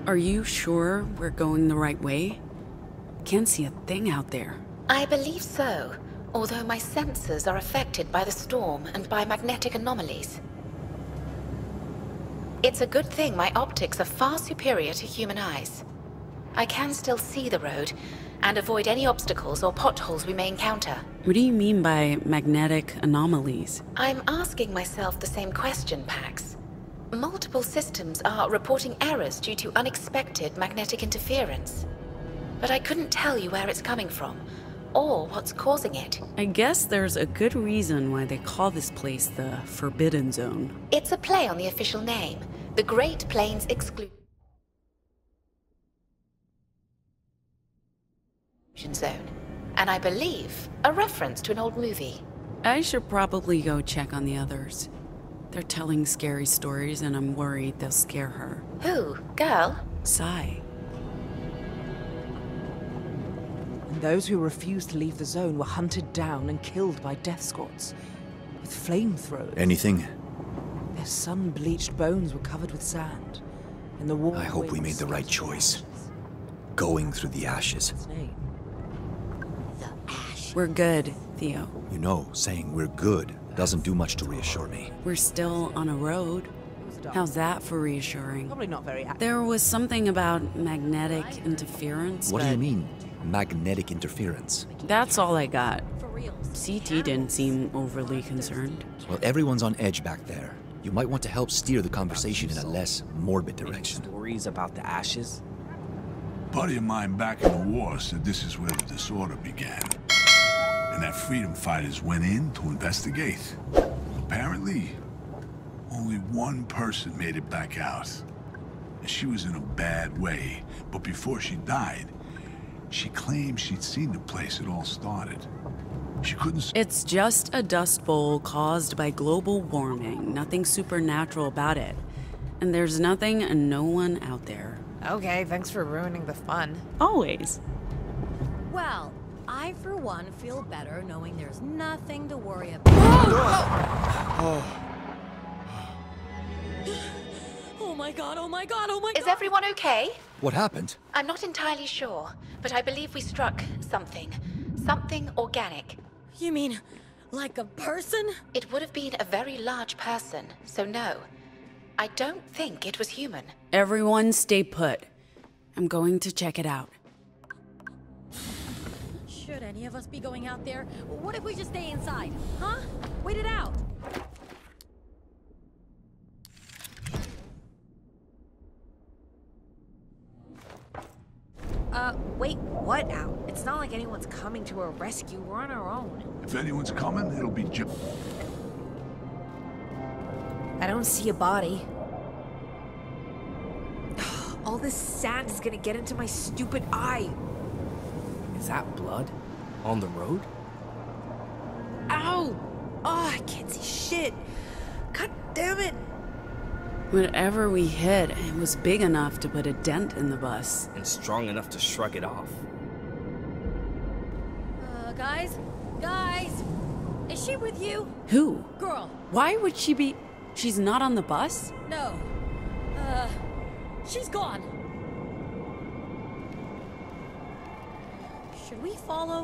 Are you sure we're going the right way? Can't see a thing out there. I believe so, although my senses are affected by the storm and by magnetic anomalies. It's a good thing my optics are far superior to human eyes. I can still see the road, and avoid any obstacles or potholes we may encounter. What do you mean by magnetic anomalies? I'm asking myself the same question, Pax. Multiple systems are reporting errors due to unexpected magnetic interference. But I couldn't tell you where it's coming from, or what's causing it. I guess there's a good reason why they call this place the Forbidden Zone. It's a play on the official name, the Great Plains Exclusion Zone, and I believe a reference to an old movie. I should probably go check on the others. They're telling scary stories and I'm worried they'll scare her. Who? Girl? Sai. And those who refused to leave the zone were hunted down and killed by death squads. With flamethrowers. Anything? Their sun-bleached bones were covered with sand. And the warm I hope we made the right choice. Going through the ashes. We're good, Theo. You know, saying we're good doesn't do much to reassure me. We're still on a road. How's that for reassuring? Probably not very active. There was something about magnetic interference, What do but you mean, magnetic interference? that's all I got. CT didn't seem overly concerned. Well, everyone's on edge back there. You might want to help steer the conversation in a less morbid direction. Stories about the ashes? A buddy of mine back in the war said this is where the disorder began. And that freedom fighters went in to investigate. Apparently, only one person made it back out. And she was in a bad way, but before she died, she claimed she'd seen the place it all started. She couldn't... It's just a dust bowl caused by global warming. Nothing supernatural about it. And there's nothing and no one out there. Okay, thanks for ruining the fun. Always. Well, I, for one, feel better knowing there's nothing to worry about. Oh my god, oh my god, oh my god! Is everyone okay? What happened? I'm not entirely sure, but I believe we struck something. Something organic. You mean, like a person? It would have been a very large person, so no. I don't think it was human. Everyone stay put. I'm going to check it out. Should any of us be going out there? What if we just stay inside? Huh? Wait it out. Wait, what out? It's not like anyone's coming to our rescue. We're on our own. If anyone's coming, it'll be I don't see a body. All this sand is gonna get into my stupid eye. Is that blood? On the road? Ow! Oh, I can't see shit. God damn it. Whatever we hit, it was big enough to put a dent in the bus. And strong enough to shrug it off. Guys? Guys? Is she with you? Who? Girl. Why would she be... She's not on the bus? No. She's gone. Should we follow?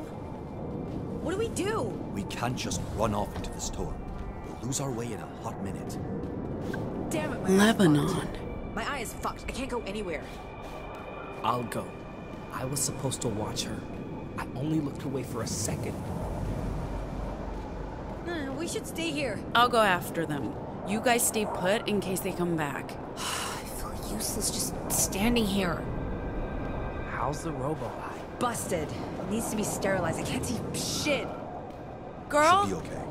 What do we do? We can't just run off into the storm. We'll lose our way in a hot minute. Damn it, Lebanon. My eye is fucked. I can't go anywhere. I'll go. I was supposed to watch her. I only looked away for a second. We should stay here. I'll go after them. You guys stay put in case they come back. I feel useless just standing here. How's the robo-eye? Busted. Needs to be sterilized. I can't see shit. Girl? She'll be okay.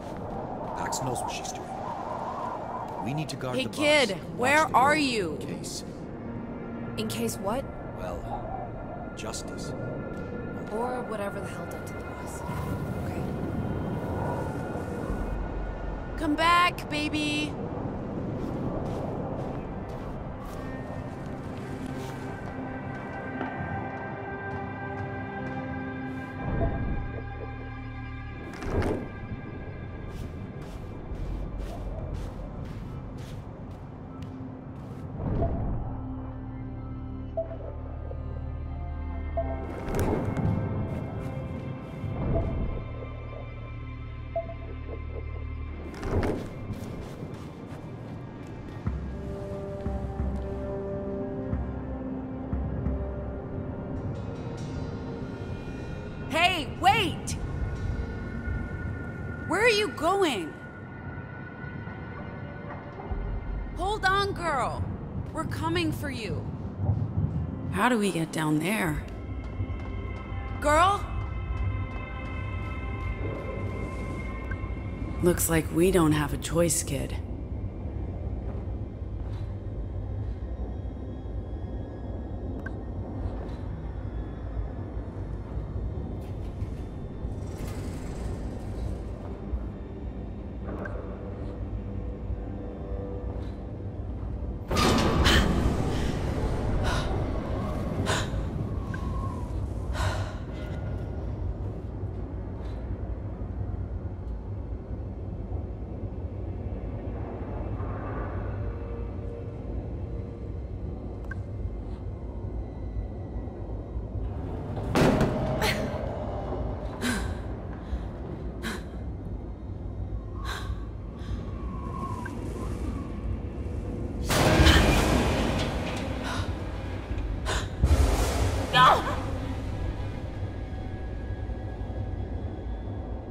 Pax knows what she's doing. We need to guard Hey the bus. kid, and watch where the are road you? In case, In case what? well, justice. Or whatever the hell done to the bus. Okay. Come back, baby. going? Hold on, girl. We're coming for you. How do we get down there? Girl? Looks like we don't have a choice, kid.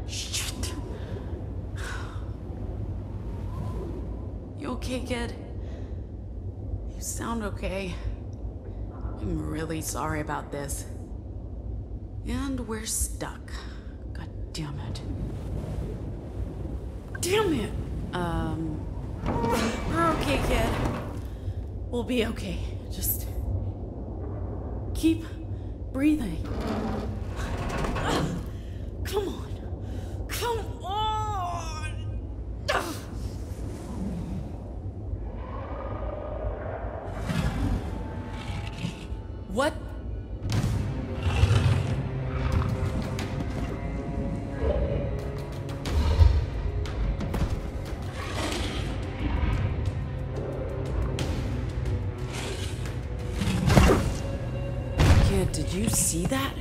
Shit. You okay, kid? You sound okay. I'm really sorry about this. And we're stuck. God damn it. Damn it! We're okay, kid. We'll be okay. Just keep breathing. Come on. Come on! What? Kid, did you see that?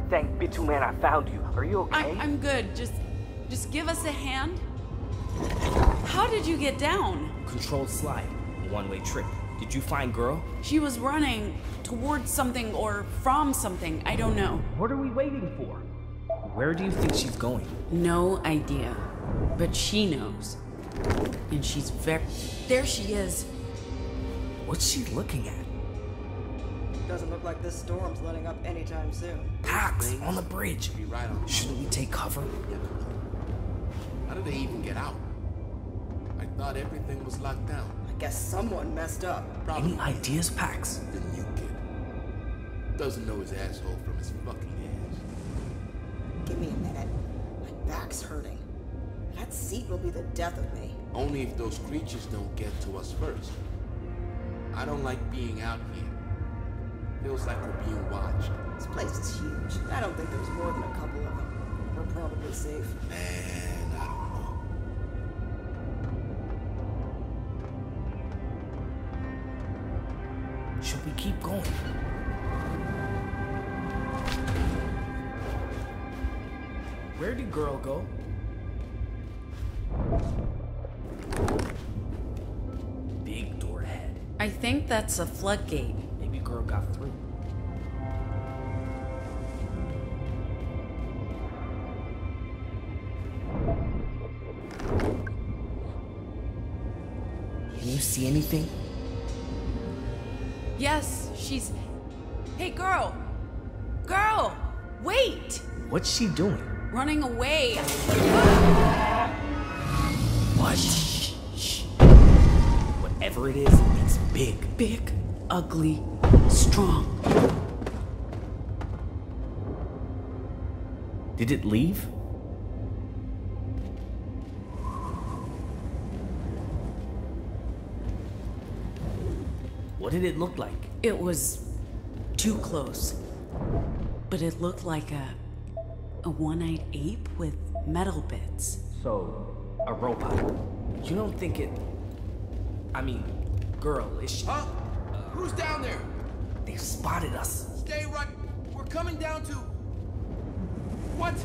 Thank Bituman I found you. Are you okay? I'm good. Just give us a hand. How did you get down? Controlled slide. One-way trip. Did you find girl? She was running towards something or from something. I don't know. What are we waiting for? Where do you think she's going? No idea. But she knows. And she's very... There she is. What's she looking at? Doesn't look like this storm's letting up anytime soon. Pax, on the bridge. Right on. Shouldn't we take cover? How did they even get out? I thought everything was locked down. I guess someone messed up. Probably Any ideas, Pax? the new kid. Doesn't know his asshole from his fucking ass. Give me a minute. My back's hurting. That seat will be the death of me. Only if those creatures don't get to us first. I don't like being out here. Feels like we're being watched. This place is huge. I don't think there's more than a couple of them. We're probably safe. Man, I don't know. Should we keep going? Where did girl go? Big door ahead. I think that's a floodgate. Maybe girl got through. Can you see anything? Yes, she's... Hey, girl! Girl! Wait! What's she doing? Running away. What? Shh. Whatever it is, it's big. Big, ugly, strong. Did it leave? What did it look like? It was too close. But it looked like a one-eyed ape with metal bits. So, a robot. You don't think it... I mean, girl, is she... Huh? Who's down there? They've spotted us. Stay right. We're coming down to... What?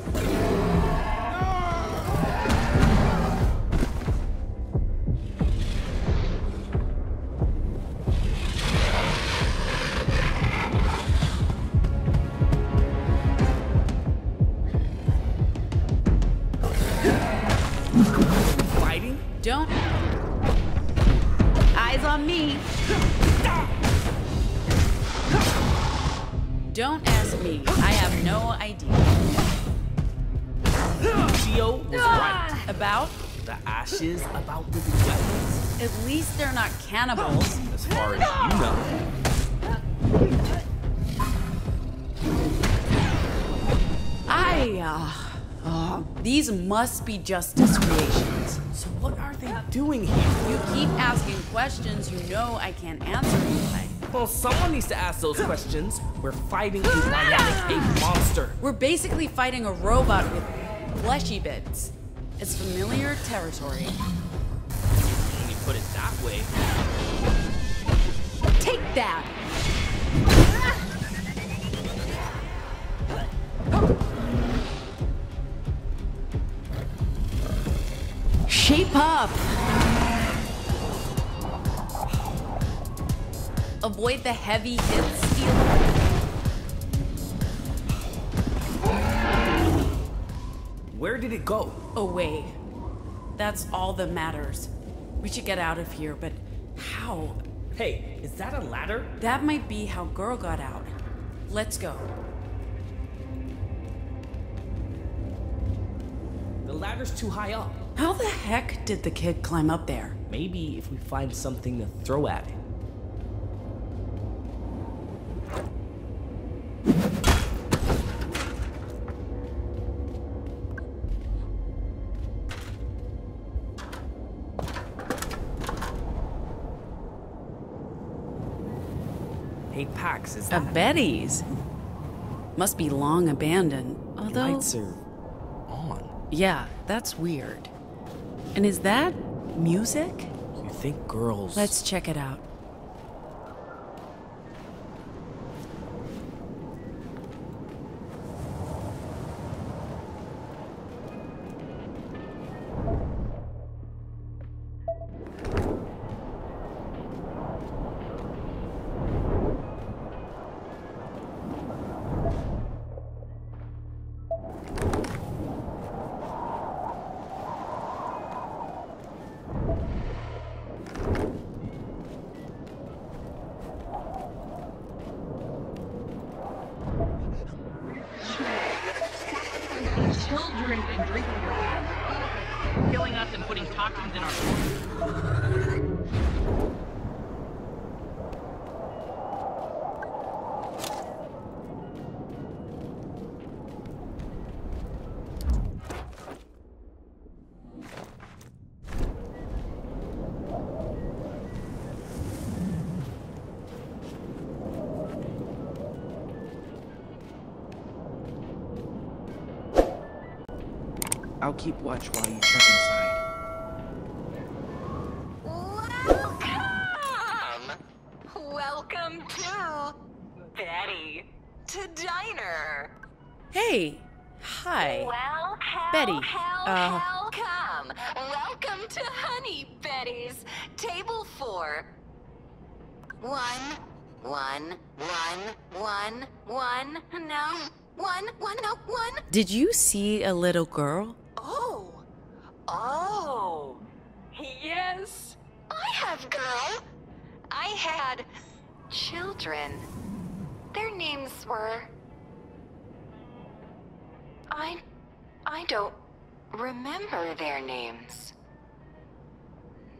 Fighting? Don't... Eyes on me. Don't ask me. I have no idea. Gio was right. About? The ashes about the weapons. At least they're not cannibals. As far as you know. These must be Justice creations. So what are they doing here? You keep asking questions you know I can't answer anyway. Well, someone needs to ask those questions. We're fighting a bionic ape monster. We're basically fighting a robot with fleshy bits. It's familiar territory. When you put it that way. Take that! Shape up! Avoid the heavy hits, Steel. Where did it go? Away. That's all that matters. We should get out of here, but how? Hey, is that a ladder? That might be how Girl got out. Let's go. The ladder's too high up. How the heck did the kid climb up there? Maybe if we find something to throw at it. Hey, Pax, is that... Betty's. Must be long abandoned, although... Lights are on. Yeah, that's weird. And is that music? You think girls... Let's check it out. Children and drinking water. Killing us and putting toxins in our water. I'll keep watch while you check inside. Welcome to Betty to Diner. Hey, hi. Well, Betty, welcome. Welcome to Honey Betty's table 4. 1, 1, 1, 1, 1. No, 1, 1, no, 1. Did you see a little girl? Oh, yes. I have girl. I had children. Their names were... I don't remember their names.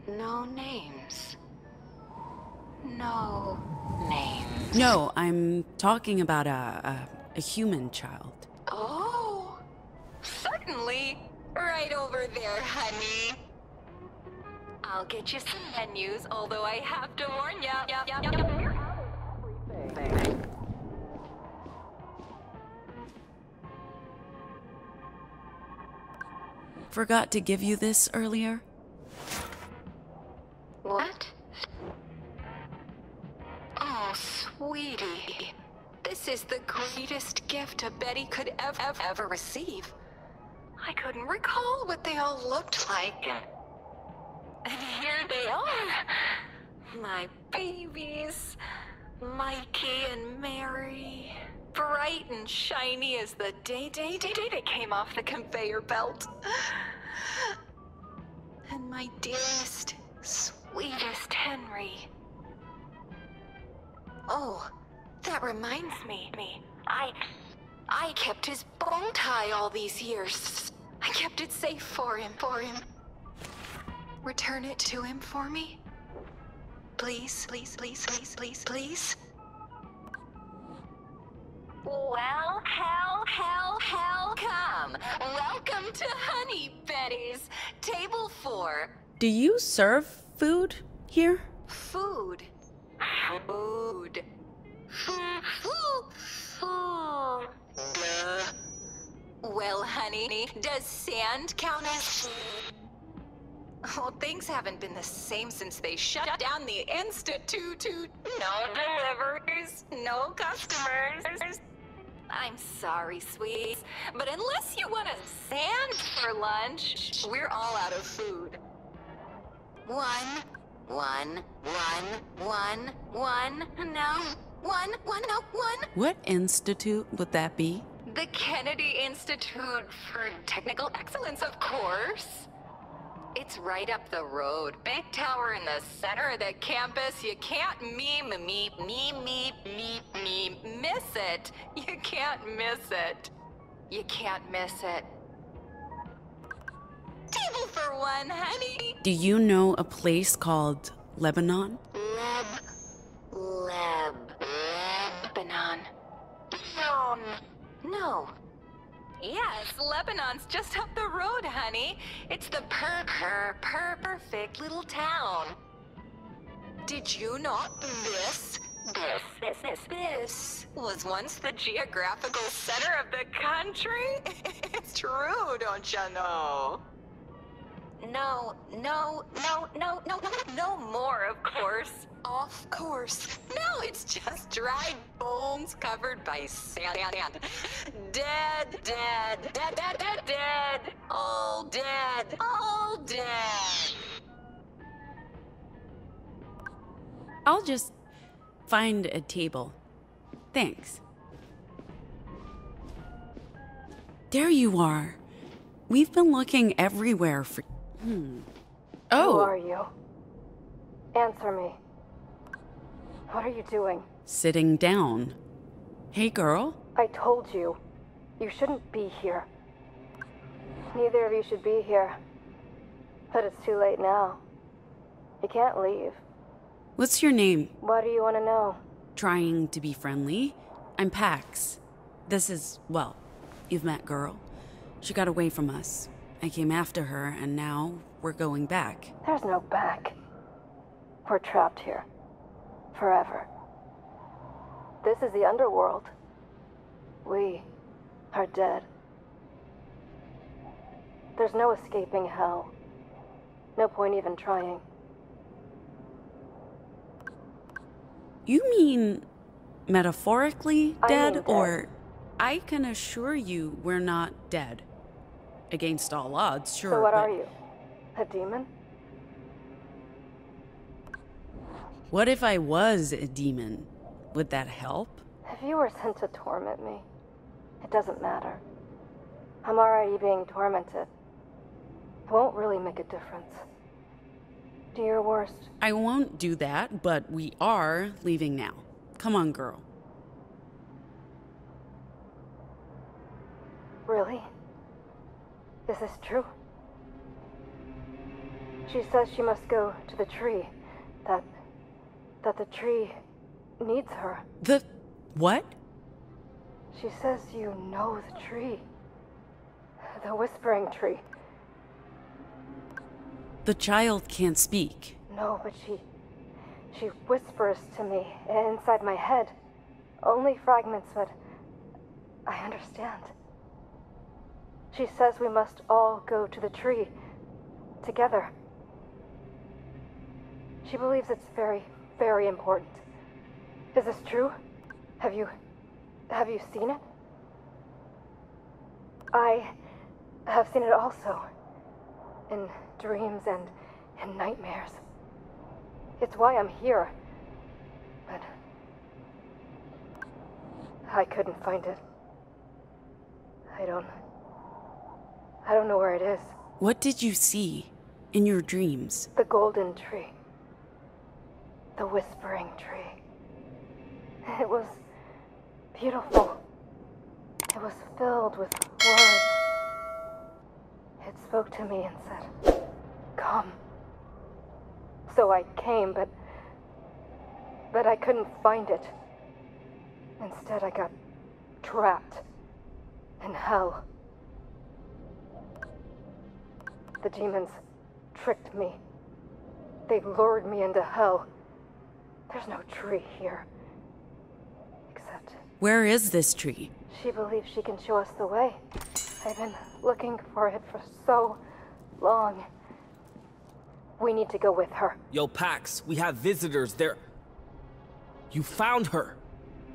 No names. No names. No, I'm talking about a human child. Oh, Right over there, honey. I'll get you some menus, although I have to warn ya. Forgot to give you this earlier? What? Oh, sweetie. This is the greatest gift a Betty could ever receive. I couldn't recall what they all looked like. And here they are. My babies. Mikey and Mary. Bright and shiny as the day they came off the conveyor belt. And my dearest, sweetest Henry. Oh, that reminds me. I kept his bow tie all these years. I kept it safe for him. Return it to him for me? Please. Well, hell, come. Welcome to Honey Betty's. Table 4. Do you serve food here? Food. Well, honey, does sand count as... Oh, things haven't been the same since they shut down the Institute. No deliveries, no customers. I'm sorry, sweets, but unless you want a sand for lunch, we're all out of food. One. What institute would that be? The Kennedy Institute for Technical Excellence, of course. It's right up the road. Big tower in the center of the campus. You can't miss it. You can't miss it. You can't miss it. Table for 1, honey. Do you know a place called Lebanon? Lebanon. No. Yes, Lebanon's just up the road, honey. It's the perfect little town. Did you know this was once the geographical center of the country? It's true, don't you know? No more, of course. Of course. No, it's just dry bones covered by sand. Dead. All dead. I'll just find a table. Thanks. There you are. We've been looking everywhere for... Oh. Who are you? Answer me. What are you doing? Sitting down. Hey, girl. I told you. You shouldn't be here. Neither of you should be here. But it's too late now. You can't leave. What's your name? Why do you want to know? Trying to be friendly. I'm Pax. This is, well, you've met girl. She got away from us. I came after her, and now we're going back. There's no back. We're trapped here. Forever. This is the underworld. We are dead. There's no escaping hell. No point even trying. You mean metaphorically dead, dead. or... I can assure you we're not dead. Against all odds, sure. So what are you? A demon? What if I was a demon? Would that help? If you were sent to torment me, it doesn't matter. I'm already being tormented. It won't really make a difference. Do your worst. I won't do that, but we are leaving now. Come on, girl. Really? Is this true? She says she must go to the tree. That the tree needs her. The... what? She says you know the tree. The whispering tree. The child can't speak. No, but she whispers to me inside my head. Only fragments, but I understand. She says we must all go to the tree together. She believes it's very, very important. Is this true? Have you seen it? I have seen it also. In dreams and in nightmares. It's why I'm here. But I couldn't find it. I don't know where it is. What did you see in your dreams? The golden tree. The whispering tree. It was beautiful. It was filled with words. It spoke to me and said, "Come." So I came, but I couldn't find it. Instead, I got trapped in hell. The demons tricked me. They lured me into hell. There's no tree here. Except... Where is this tree? She believes she can show us the way. I've been looking for it for so long. We need to go with her. Yo, Pax, we have visitors there. You found her.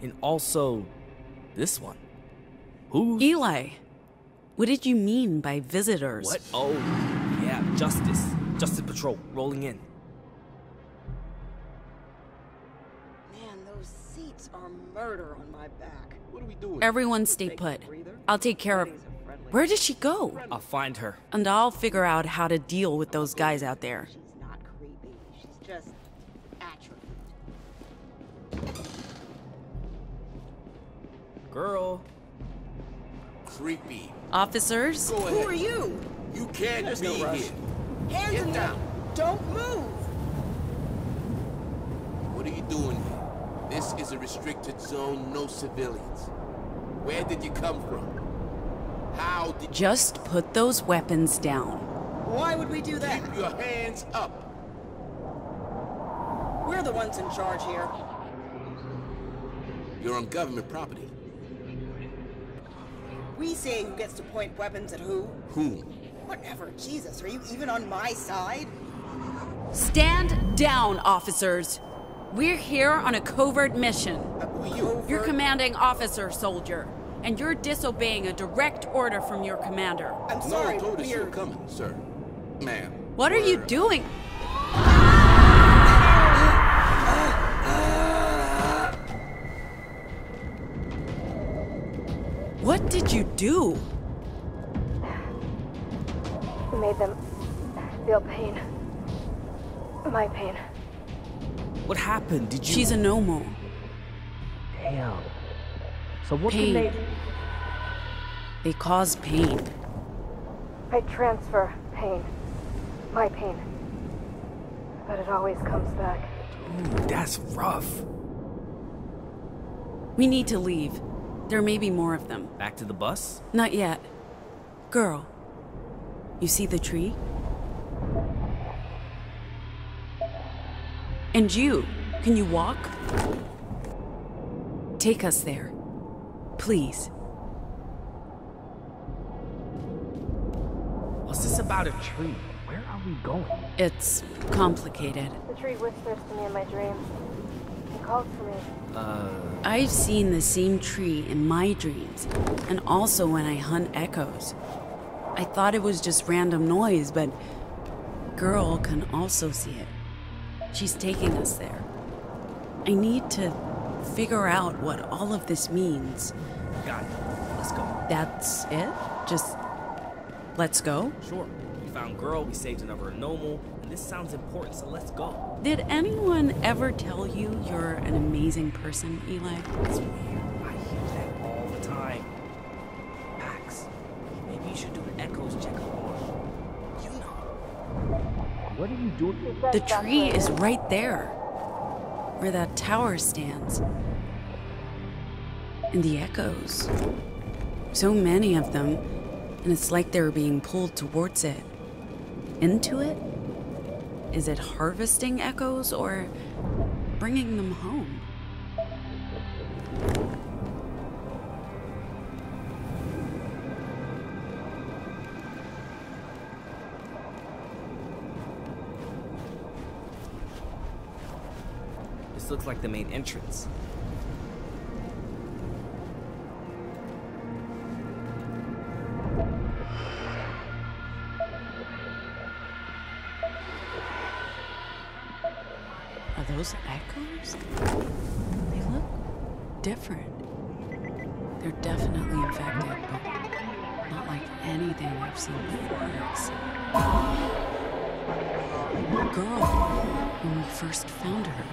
And also, this one. Who? Eli, what did you mean by visitors? What? Oh, yeah, Justice. Justice Patrol, rolling in. Man, those seats are murder on my back. What are we doing? Everyone stay put. I'll take care of... Where did she go? I'll find her. And I'll figure out how to deal with those guys out there. She's not creepy. She's just atrophied. Girl. Creepy. Officers? Go ahead. Who are you? You can't There's be no rush. here. Hands Get in the down. Don't move. What are you doing here? This is a restricted zone, no civilians. Where did you come from? How did you... Just put those weapons down. Why would we do that? Keep your hands up. We're the ones in charge here. You're on government property. We say who gets to point weapons at who. Who? Whatever, Jesus, are you even on my side? Stand down, officers. We're here on a covert mission. Who are you? You're commanding officer, soldier. And you're disobeying a direct order from your commander. I'm sorry, No one told us you were we're... coming, sir. Ma'am. What are you doing? What did you do? Made them feel pain. My pain. What happened? Did you... She's a Nomo. Damn. So what Pain. can They cause pain. I transfer pain. My pain. But it always comes back. Ooh, that's rough. We need to leave. There may be more of them. Back to the bus? Not yet. Girl, you see the tree? And you, can you walk? Take us there. Please. What's this about a tree? Where are we going? It's complicated. The tree whispers to me in my dreams. It calls for me. I've seen the same tree in my dreams, and also when I hunt echoes. I thought it was just random noise, but girl can also see it. She's taking us there. I need to figure out what all of this means. Got it. Let's go. That's it? Just let's go? Sure. We found girl, we saved another normal, and this sounds important, so let's go. Did anyone ever tell you you're an amazing person, Eli? It's weird. I hear that all the time. Pax, maybe you should do an echoes check on. You know. What are you doing? The tree is right there, where that tower stands. And the echoes. So many of them, and it's like they were being pulled towards it. Into it? Is it harvesting echoes or bringing them home? This looks like the main entrance. Are those echoes? They look different. They're definitely infected, but not like anything I've seen before. It's girl when we first found her.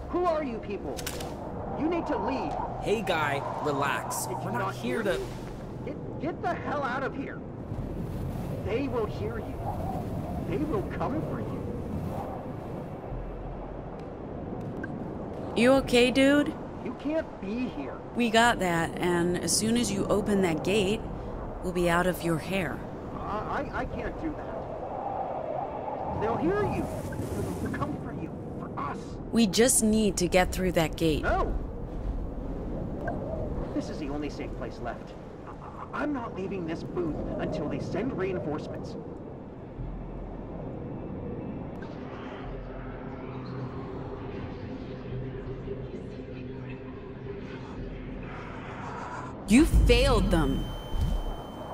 Who are you people? You need to leave. Hey guy, relax. We're not here to... Get the hell out of here. They will hear you. They will come for you. You okay, dude? You can't be here. We got that, and as soon as you open that gate, we'll be out of your hair. I can't do that. They'll hear you. They'll come for you. For us. We just need to get through that gate. No! This is the only safe place left. I'm not leaving this booth until they send reinforcements. You failed them.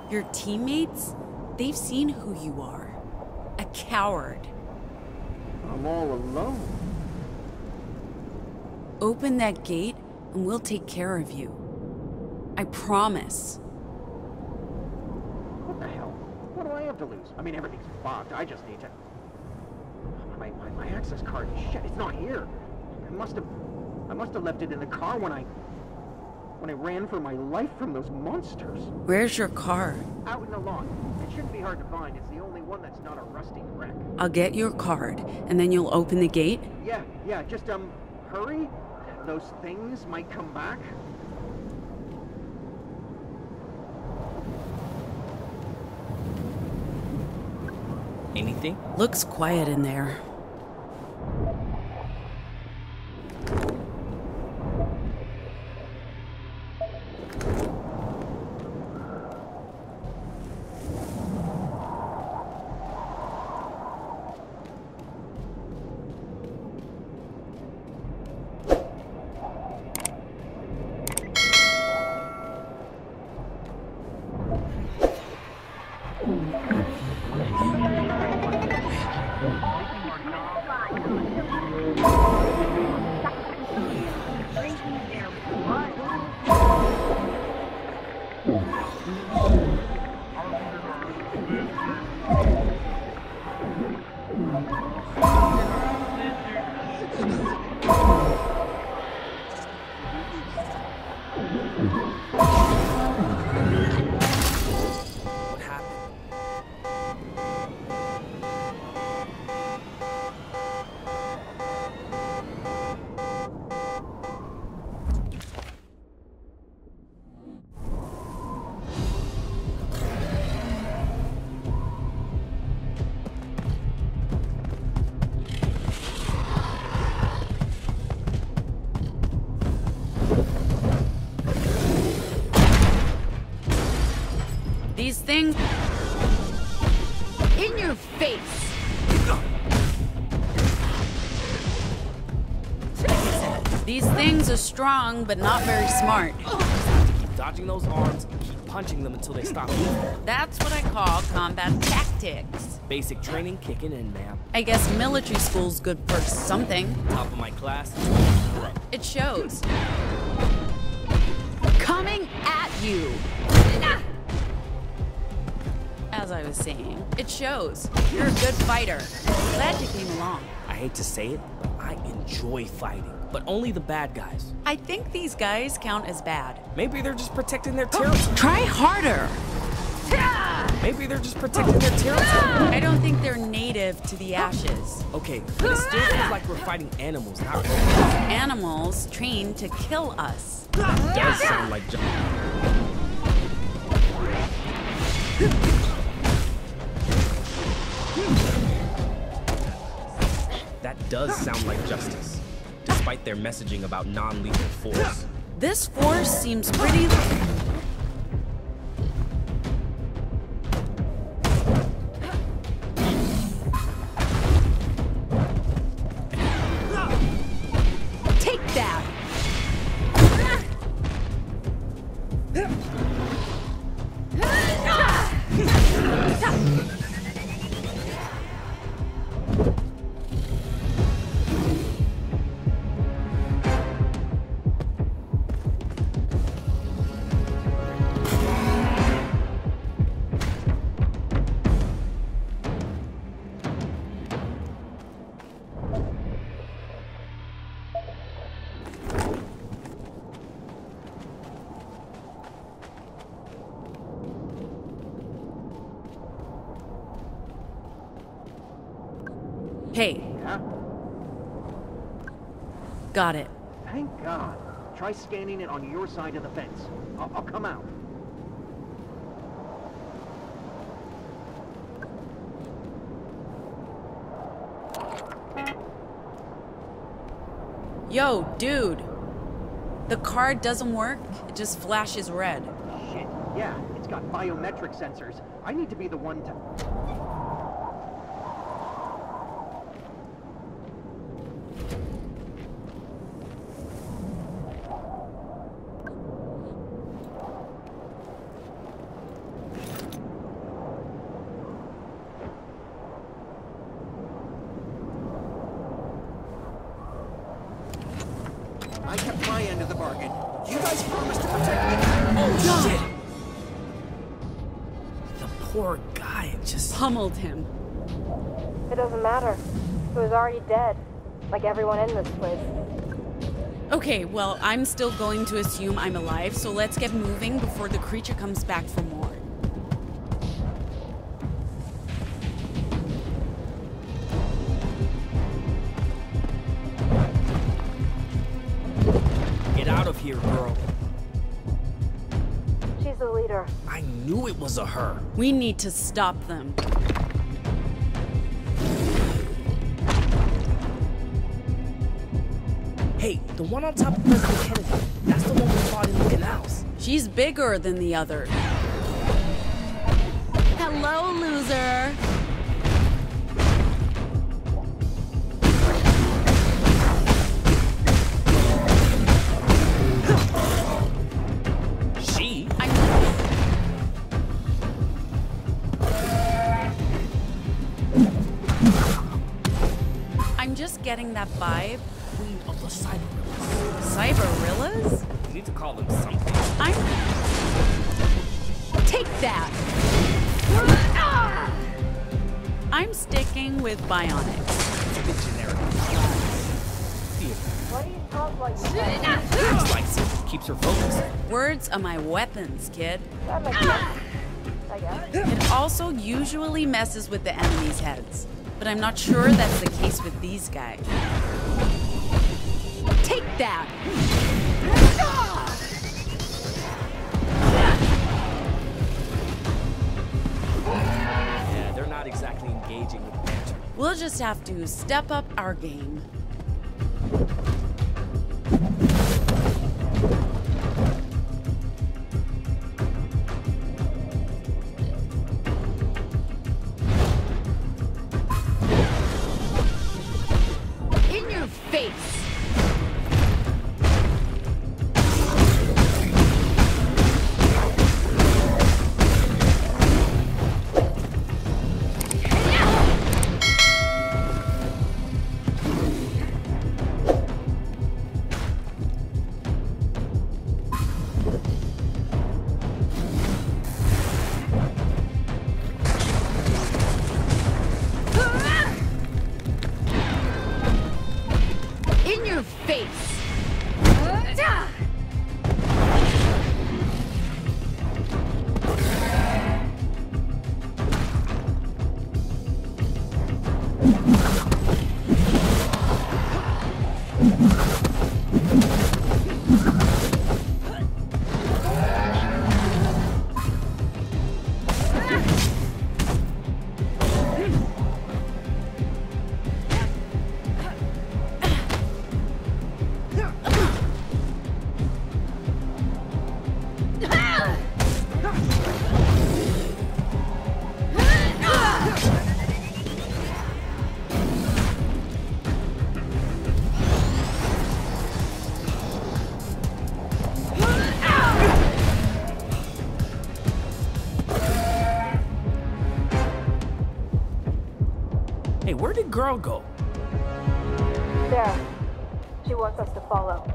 Your teammates, they've seen who you are. A coward. I'm all alone. Open that gate and we'll take care of you. I promise. What the hell? What do I have to lose? I mean, everything's fucked. I just need to... My access card, shit, it's not here. I must have left it in the car when I ran for my life from those monsters. Where's your car? Out in the lawn. It shouldn't be hard to find. It's the only one that's not a rusting wreck. I'll get your card, and then you'll open the gate? Yeah, just, hurry. Those things might come back. Anything? Looks quiet in there. These things... in your face! These things are strong, but not very smart. Keep dodging those arms and keep punching them until they stop moving. That's what I call combat tactics. Basic training kicking in, ma'am. I guess military school's good for something. Top of my class. It shows. Coming at you! As I was saying, it shows. You're a good fighter. Glad you came along. I hate to say it, but I enjoy fighting. But only the bad guys. I think these guys count as bad. Maybe they're just protecting their territory. Try harder! Maybe they're just protecting their territory. I don't think they're native to the ashes. Okay, but it still feels like we're fighting animals, not robots. Animals trained to kill us. That does sound like That does sound like justice, despite their messaging about non-lethal force. This force seems pretty... Take that! Hey. Yeah? Got it. Thank God. Try scanning it on your side of the fence. I'll come out. Yo, dude. The card doesn't work. It just flashes red. Shit. Yeah, it's got biometric sensors. I need to be the one to... I kept my end of the bargain. You guys promised to protect me. Oh, shit! The poor guy just pummeled him. It doesn't matter. He was already dead, like everyone in this place. Okay, well, I'm still going to assume I'm alive, so let's get moving before the creature comes back for more. Get out of here, girl. She's the leader. I knew it was a her. We need to stop them. Hey, the one on top of President Kennedy. That's the one we fought in the canals. She's bigger than the other. Hello, loser. I'm just getting that vibe. Queen of the Cyberillas. Cyberillas? You need to call them something. Take that! I'm sticking with bionics. It's a bit generic. Why do you talk like that? Looks like it keeps her focused. Words are my weapons, kid. That makes sense, I guess. It also usually messes with the enemy's heads, but I'm not sure that's the case with these guys. Take that! Yeah, they're not exactly engaging with banter. We'll just have to step up our game. In your face! face! Hey, where did girl go? There. She wants us to follow.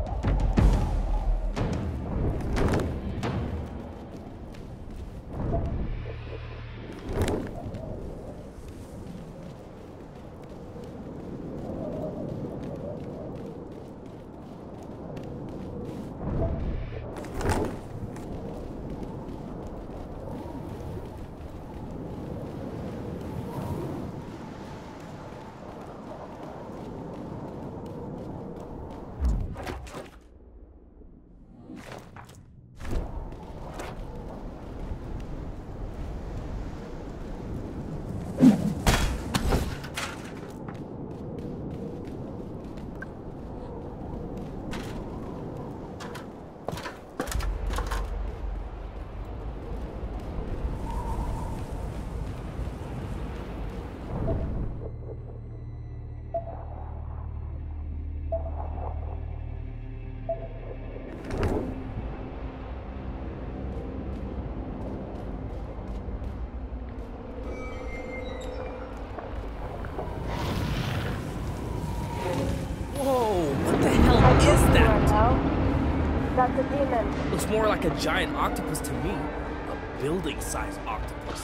That's a demon. Looks more like a giant octopus to me. A building-sized octopus.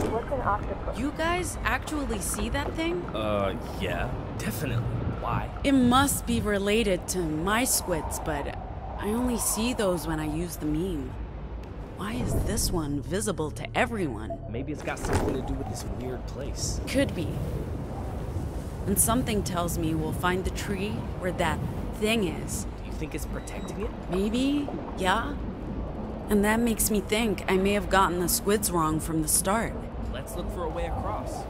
What's an octopus? You guys actually see that thing? Yeah, definitely. Why? It must be related to my squids, but I only see those when I use the meme. Why is this one visible to everyone? Maybe it's got something to do with this weird place. Could be. And something tells me we'll find the tree where that thing is. Do you think it's protecting it? Maybe, yeah. And that makes me think I may have gotten the squids wrong from the start. Let's look for a way across.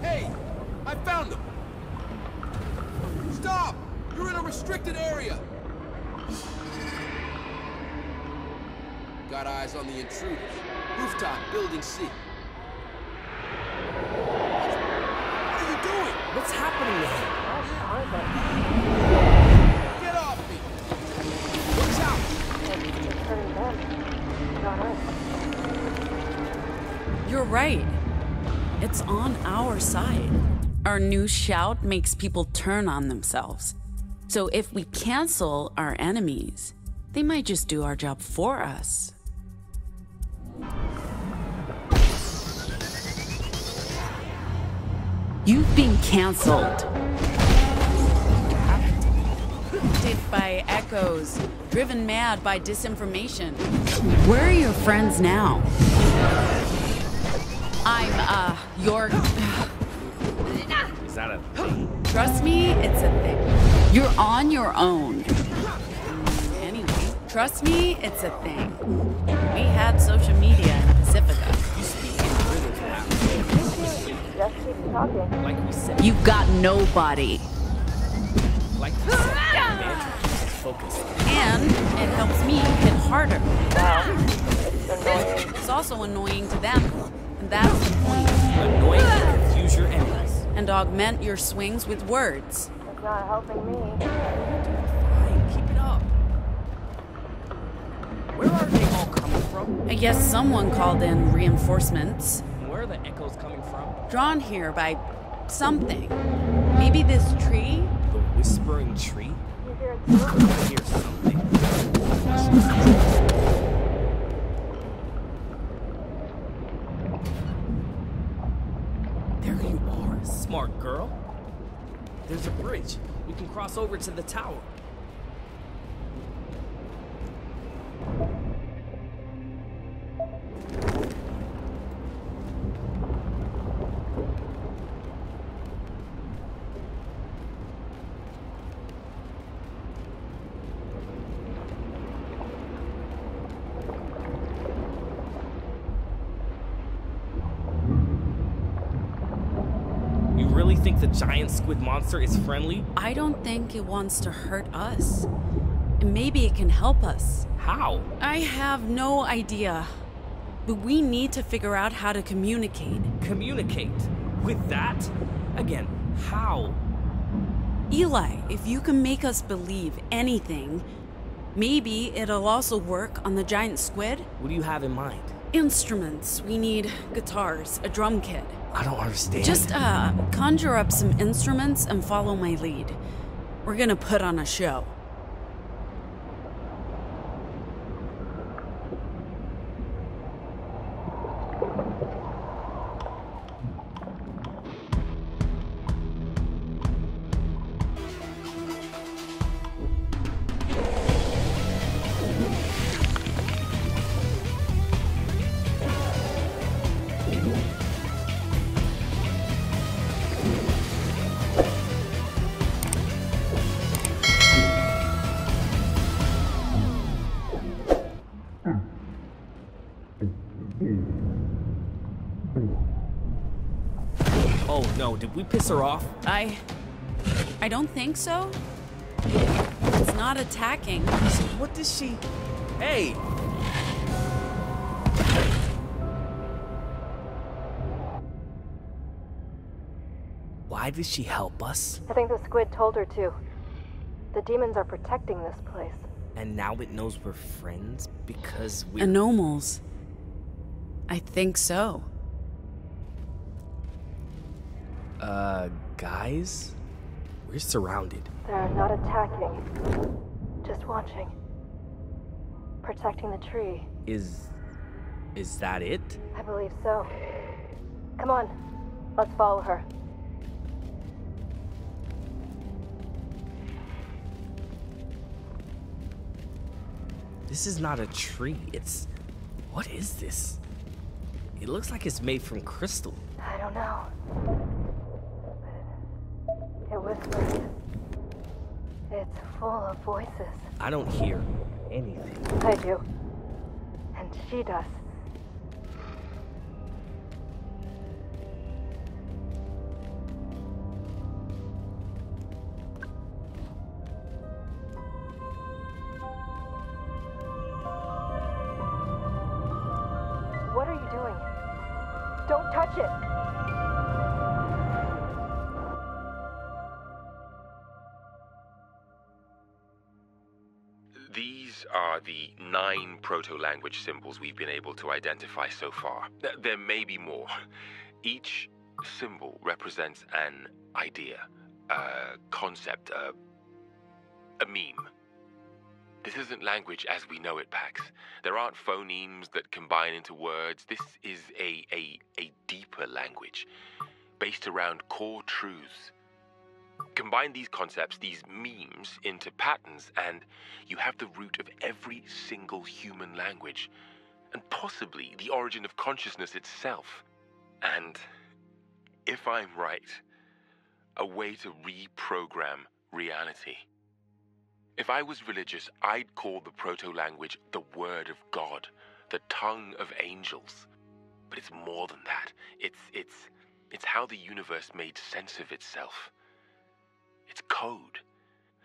Hey! I found them! Stop! You're in a restricted area! Got eyes on the intruders. Rooftop, building C. What are you doing? What's happening there? Get off me! Watch out! You're right. It's on our side. Our new shout makes people turn on themselves. So if we cancel our enemies, they might just do our job for us. You've been canceled. Hunted by echoes, driven mad by disinformation. Where are your friends now? I'm, your... Is that a thing? Trust me, it's a thing. You're on your own. Anyway, trust me, it's a thing. We had social media in Pacifica. You speak in riddles now. Just keep talking. Like we said. You've got nobody. Like we said, mantra keeps us focused. And it helps me hit harder. It's annoying. It's also annoying to them. And that's the point. Annoying to confuse your enemies. And augment your swings with words. It's not helping me. Fine, keep it up. Where are they all coming from? I guess someone called in reinforcements. Where are the echoes coming from? Drawn here by something. Maybe this tree? The whispering tree? You hear it I hear something. smart, girl. There's a bridge. We can cross over to the tower. Think the giant squid monster is friendly? I don't think it wants to hurt us. Maybe it can help us. How? I have no idea. But we need to figure out how to communicate. Communicate? With that? Again, how? Eli, if you can make us believe anything, maybe it'll also work on the giant squid? What do you have in mind? Instruments. We need guitars, a drum kit. I don't understand. Just, conjure up some instruments and follow my lead. We're gonna put on a show. Oh no, did we piss her off? I don't think so. It's not attacking. So what does she... Hey! Why did she help us? I think the squid told her to. The demons are protecting this place. And now it knows we're friends because we're... Anomals. I think so. Guys? We're surrounded. They're not attacking. Just watching. Protecting the tree. Is that it? I believe so. Come on. Let's follow her. This is not a tree. It's... What is this? It looks like it's made from crystal. I don't know. It whispers. It's full of voices. I don't hear anything. I do. And she does. What are you doing? Don't touch it! These are the 9 proto-language symbols we've been able to identify so far. There may be more. Each symbol represents an idea, a concept, a meme. This isn't language as we know it, Pax. There aren't phonemes that combine into words. This is a deeper language, based around core truths. Combine these concepts, these memes, into patterns, and you have the root of every single human language, and possibly the origin of consciousness itself. And, if I'm right, a way to reprogram reality. If I was religious, I'd call the proto-language the Word of God, the tongue of angels. But it's more than that. It's how the universe made sense of itself. It's code.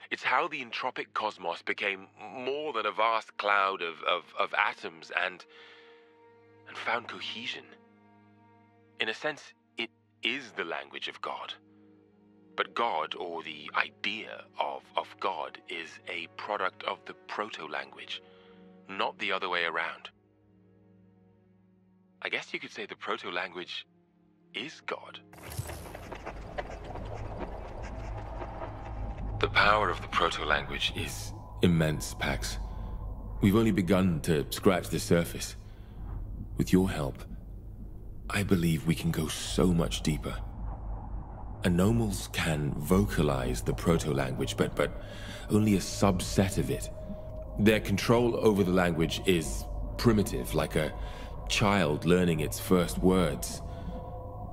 It's how the entropic cosmos became more than a vast cloud of atoms and found cohesion. In a sense, it is the language of God. But God, or the idea of God, is a product of the proto-language, not the other way around. I guess you could say the proto-language is God. The power of the proto-language is immense, Pax. We've only begun to scratch the surface. With your help, I believe we can go so much deeper. Anomals can vocalize the proto-language, but only a subset of it. Their control over the language is primitive, like a child learning its first words.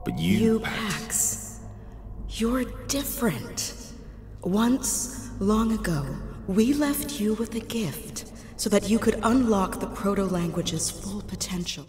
But you, Pax, you're different. Once, long ago, we left you with a gift so that you could unlock the proto-language's full potential.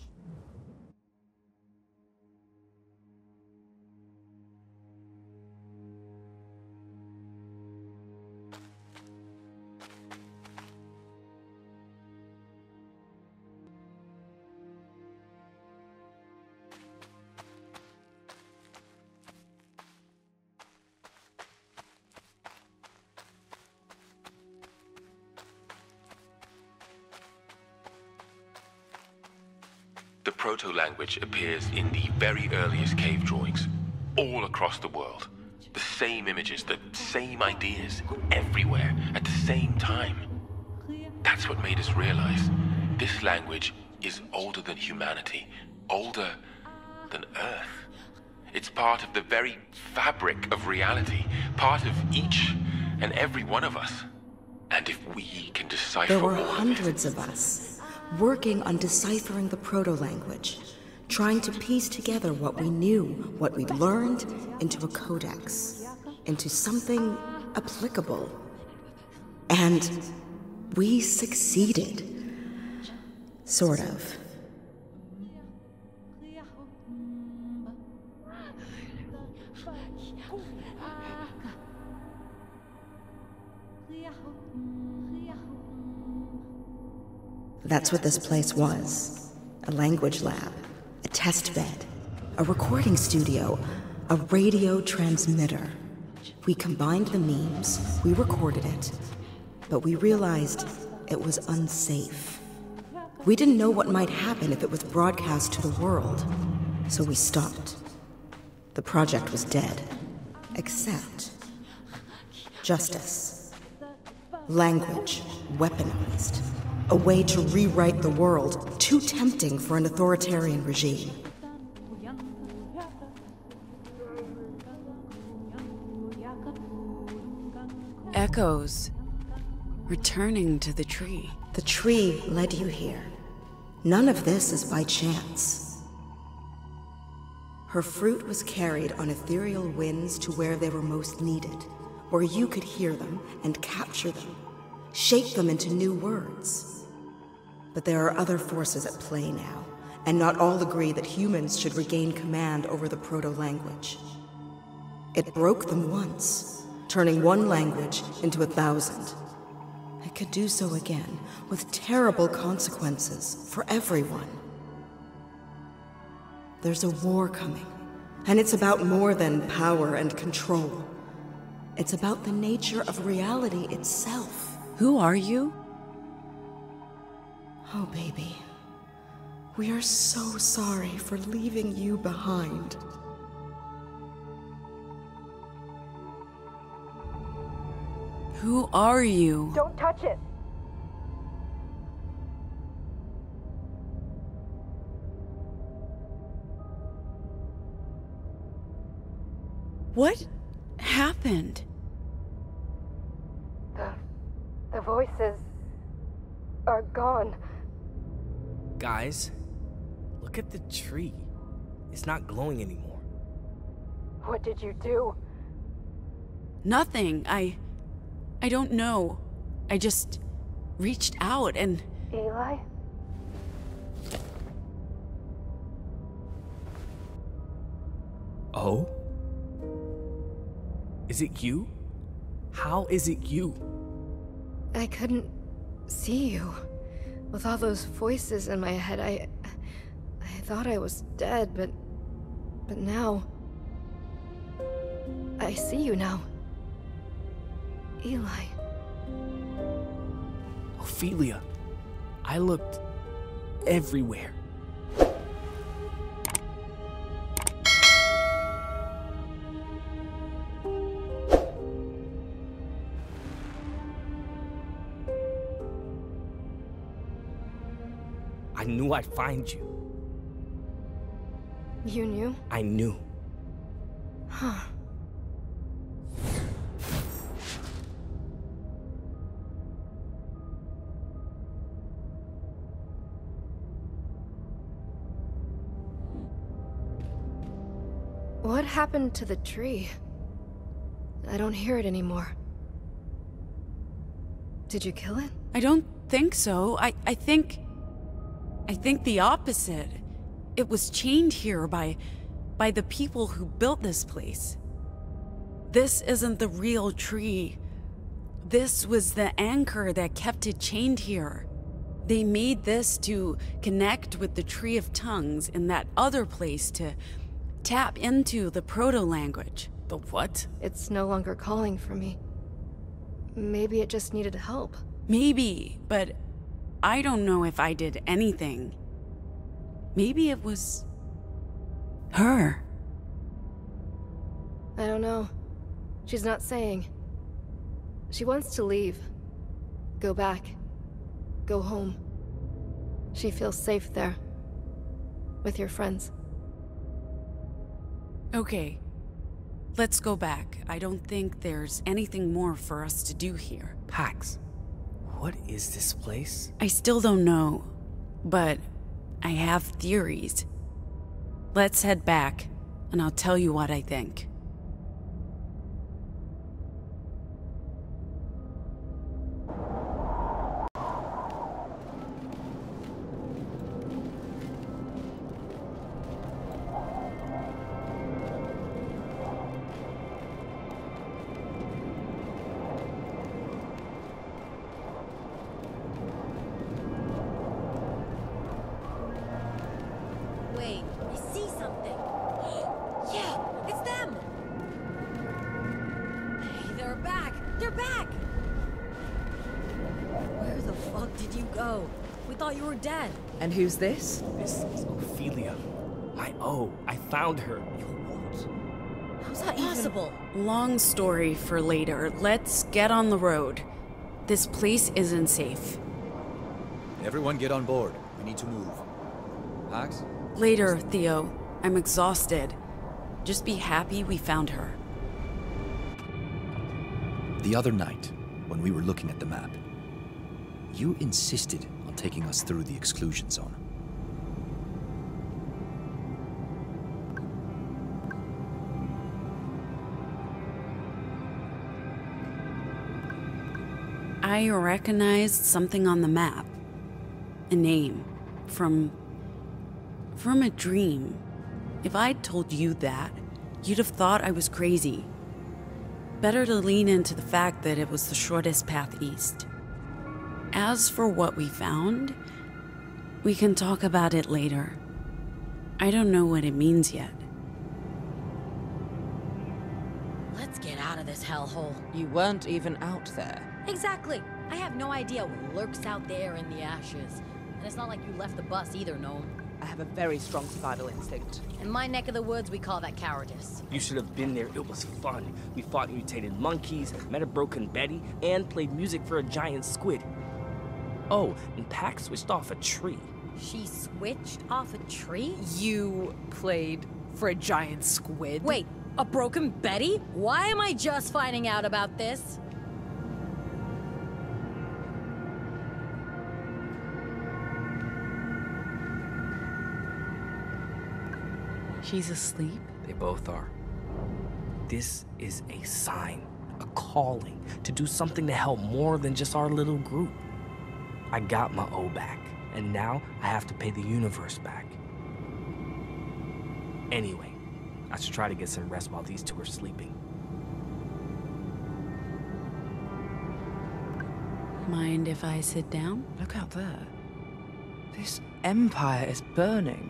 The proto-language appears in the very earliest cave drawings, all across the world. The same images, the same ideas, everywhere, at the same time. That's what made us realize this language is older than humanity, older than Earth. It's part of the very fabric of reality, part of each and every one of us. And if we can decipher There were all hundreds of us, working on deciphering the proto-language, trying to piece together what we knew, what we'd learned, into a codex, into something applicable. And we succeeded. Sort of. That's what this place was. A language lab, a test bed, a recording studio, a radio transmitter. We combined the memes, we recorded it, but we realized it was unsafe. We didn't know what might happen if it was broadcast to the world, so we stopped. The project was dead, except justice. Language weaponized. A way to rewrite the world, too tempting for an authoritarian regime. Echoes. Returning to the tree. The tree led you here. None of this is by chance. Her fruit was carried on ethereal winds to where they were most needed, where you could hear them and capture them, shape them into new words. But there are other forces at play now, and not all agree that humans should regain command over the proto-language. It broke them once, turning one language into 1,000. It could do so again, with terrible consequences for everyone. There's a war coming, and it's about more than power and control. It's about the nature of reality itself. Who are you? Oh, baby. We are so sorry for leaving you behind. Who are you? Don't touch it! What happened? The voices are gone. Guys, look at the tree. It's not glowing anymore. What did you do? Nothing. I don't know. I just reached out and... Eli? Oh? Is it you? How is it you? I couldn't see you. With all those voices in my head, I thought I was dead, but now... I see you now. Eli. Ophelia, I looked everywhere. I knew I'd find you. You knew? I knew. Huh. What happened to the tree? I don't hear it anymore. Did you kill it? I don't think so. I think the opposite. It was chained here by the people who built this place. This isn't the real tree. This was the anchor that kept it chained here. They made this to connect with the Tree of Tongues in that other place to tap into the proto-language. The what? It's no longer calling for me. Maybe it just needed help. Maybe, but I don't know if I did anything. Maybe it was her. I don't know. She's not saying. She wants to leave. Go back. Go home. She feels safe there. With your friends. Okay. Let's go back. I don't think there's anything more for us to do here. Pax, what is this place? I still don't know, but I have theories. Let's head back, and I'll tell you what I think. Wait, I see something. Yeah, it's them! Hey, they're back! They're back! Where the fuck did you go? We thought you were dead. And who's this? This is Ophelia. My O. I found her. You won't. How's that possible? Long story for later. Let's get on the road. This place isn't safe. Everyone get on board. We need to move. Pax? Later, Theo. I'm exhausted. Just be happy we found her. The other night, when we were looking at the map, you insisted on taking us through the exclusion zone. I recognized something on the map. A name. From a dream. If I'd told you that, you'd have thought I was crazy. Better to lean into the fact that it was the shortest path east. As for what we found, we can talk about it later. I don't know what it means yet. Let's get out of this hellhole. You weren't even out there. Exactly. I have no idea what lurks out there in the ashes. And it's not like you left the bus either, Gnome. I have a very strong survival instinct. In my neck of the woods, we call that cowardice. You should have been there. It was fun. We fought mutated monkeys, met a broken Betty, and played music for a giant squid. Oh, and Pax switched off a tree. She switched off a tree? You played for a giant squid? Wait, a broken Betty? Why am I just finding out about this? She's asleep? They both are. This is a sign, a calling, to do something to help more than just our little group. I got my O back, and now I have to pay the universe back. Anyway, I should try to get some rest while these two are sleeping. Mind if I sit down? Look out there. This empire is burning.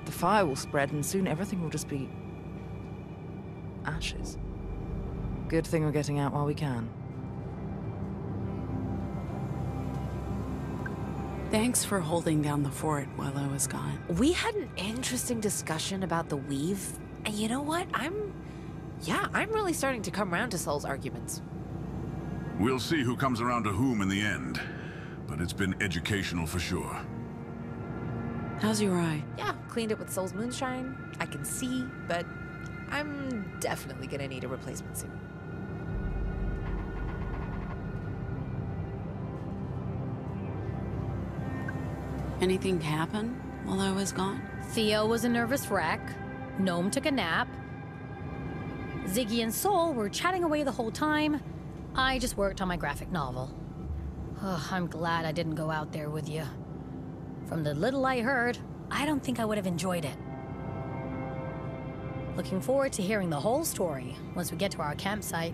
The fire will spread and soon everything will just be ashes. Good thing we're getting out while we can. Thanks for holding down the fort while I was gone. We had an interesting discussion about the weave, and you know what? I'm really starting to come around to Sol's arguments. We'll see who comes around to whom in the end, but it's been educational for sure. How's your eye? Yeah, cleaned it with Sol's moonshine. I can see, but I'm definitely gonna need a replacement soon. Anything happen while I was gone? Theo was a nervous wreck. Gnome took a nap. Ziggy and Soul were chatting away the whole time. I just worked on my graphic novel. I'm glad I didn't go out there with you. From the little I heard, I don't think I would have enjoyed it. Looking forward to hearing the whole story once we get to our campsite.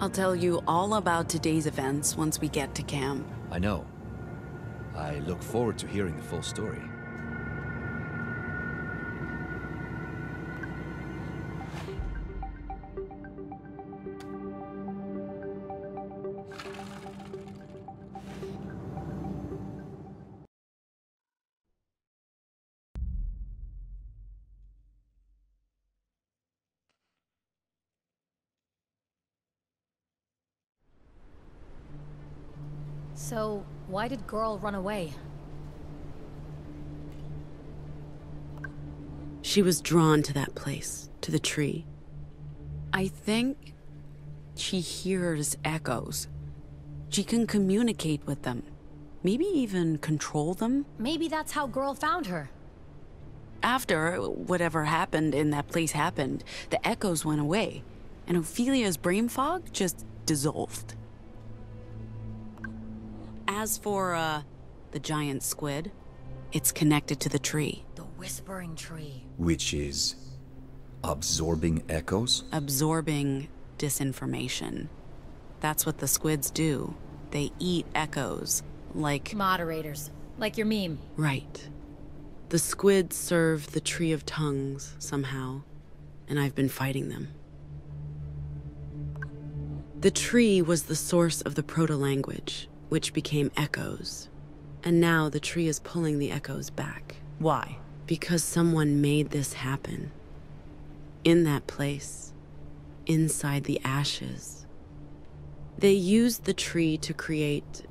I'll tell you all about today's events once we get to camp. I know. I look forward to hearing the full story. So, why did Girl run away? She was drawn to that place, to the tree. I think she hears echoes. She can communicate with them. Maybe even control them. Maybe that's how Girl found her. After whatever happened in that place happened, the echoes went away, and Ophelia's brain fog just dissolved. As for, the giant squid, it's connected to the tree. The whispering tree. Which is absorbing echoes? Absorbing disinformation. That's what the squids do. They eat echoes, like... Moderators. Like your meme. Right. The squids serve the Tree of Tongues, somehow, and I've been fighting them. The tree was the source of the proto-language, which became echoes. And now the tree is pulling the echoes back. Why? Because someone made this happen. In that place. Inside the ashes. They used the tree to create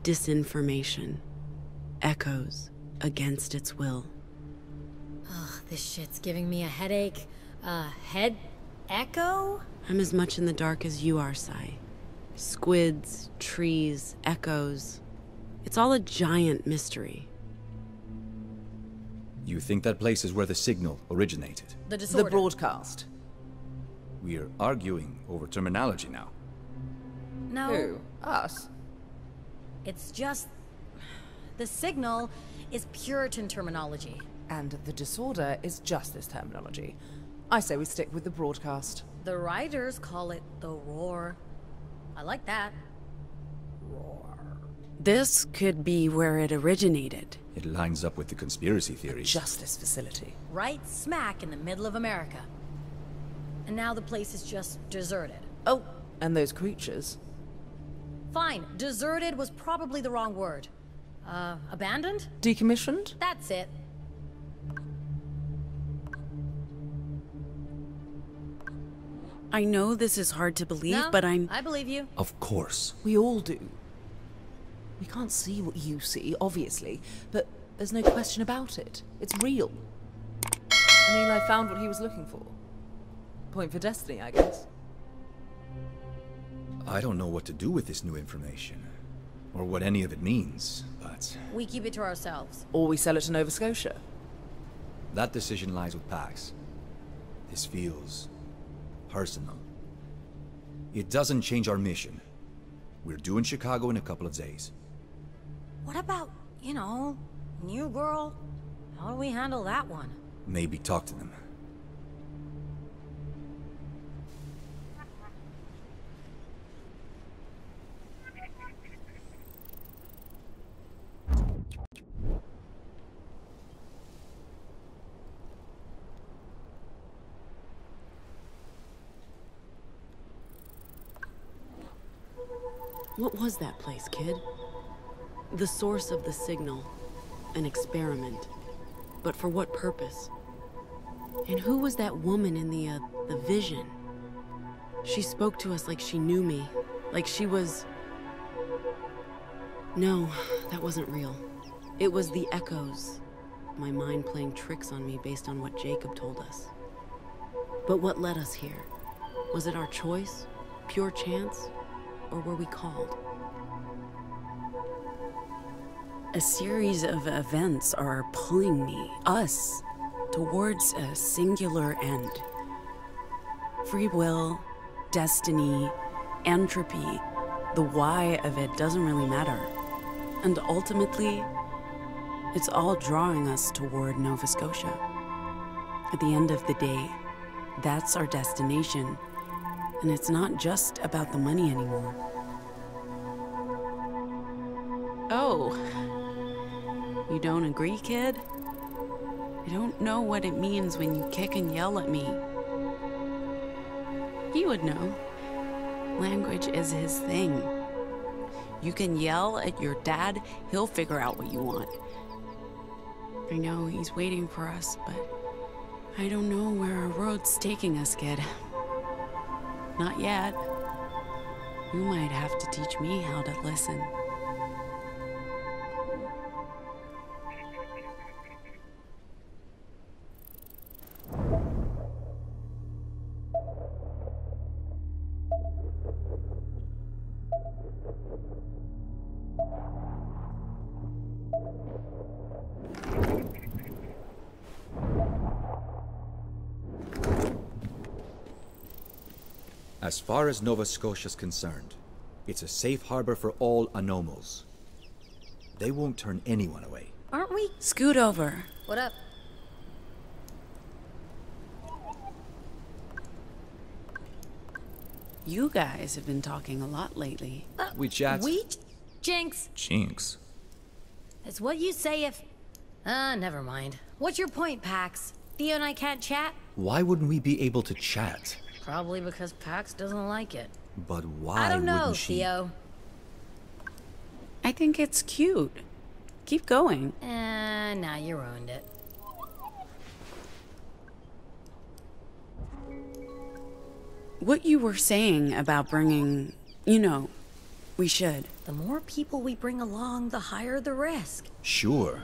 disinformation. Echoes against its will. Ugh, this shit's giving me a headache. Head echo? I'm as much in the dark as you are, Sai. Squids, trees, echoes. It's all a giant mystery. You think that place is where the signal originated? The disorder. The broadcast. We're arguing over terminology now. No. Who? Us? It's just... The signal is Puritan terminology. And the disorder is justice terminology. I say we stick with the broadcast. The writers call it the roar. I like that. Roar. This could be where it originated. It lines up with the conspiracy theories. Justice facility. Right smack in the middle of America. And now the place is just deserted. Oh, and those creatures. Fine, deserted was probably the wrong word. Abandoned? Decommissioned? That's it. I know this is hard to believe, No, but I believe you. Of course. We all do. We can't see what you see, obviously, but there's no question about it. It's real. And Eli found what he was looking for. Point for destiny, I guess. I don't know what to do with this new information, or what any of it means, but... We keep it to ourselves. Or we sell it to Nova Scotia. That decision lies with Pax. This feels... personal. It doesn't change our mission. We're due in Chicago in a couple of days. What about, New Girl? How do we handle that one? Maybe talk to them. What was that place, kid? The source of the signal. An experiment. But for what purpose? And who was that woman in the vision? She spoke to us like she knew me. Like she was... No, that wasn't real. It was the echoes. My mind playing tricks on me based on what Jacob told us. But what led us here? Was it our choice? Pure chance? Or were we called? A series of events are pulling me, us, towards a singular end. Free will, destiny, entropy, the why of it doesn't really matter. And ultimately, it's all drawing us toward Nova Scotia. At the end of the day, that's our destination, and it's not just about the money anymore. Oh, you don't agree, kid? I don't know what it means when you kick and yell at me. He would know. Language is his thing. You can yell at your dad, he'll figure out what you want. I know he's waiting for us, but I don't know where our road's taking us, kid. Not yet. You might have to teach me how to listen. As far as Nova Scotia's concerned, it's a safe harbor for all anomals. They won't turn anyone away. Aren't we? Scoot over. What up? You guys have been talking a lot lately. We chat. Jinx. Jinx. It's what you say if... never mind. What's your point, Pax? Theo and I can't chat? Why wouldn't we be able to chat? Probably because Pax doesn't like it. But why I don't know, wouldn't she? Theo. I think it's cute. Keep going. Nah, you ruined it. What you were saying about bringing, we should. The more people we bring along, the higher the risk. Sure.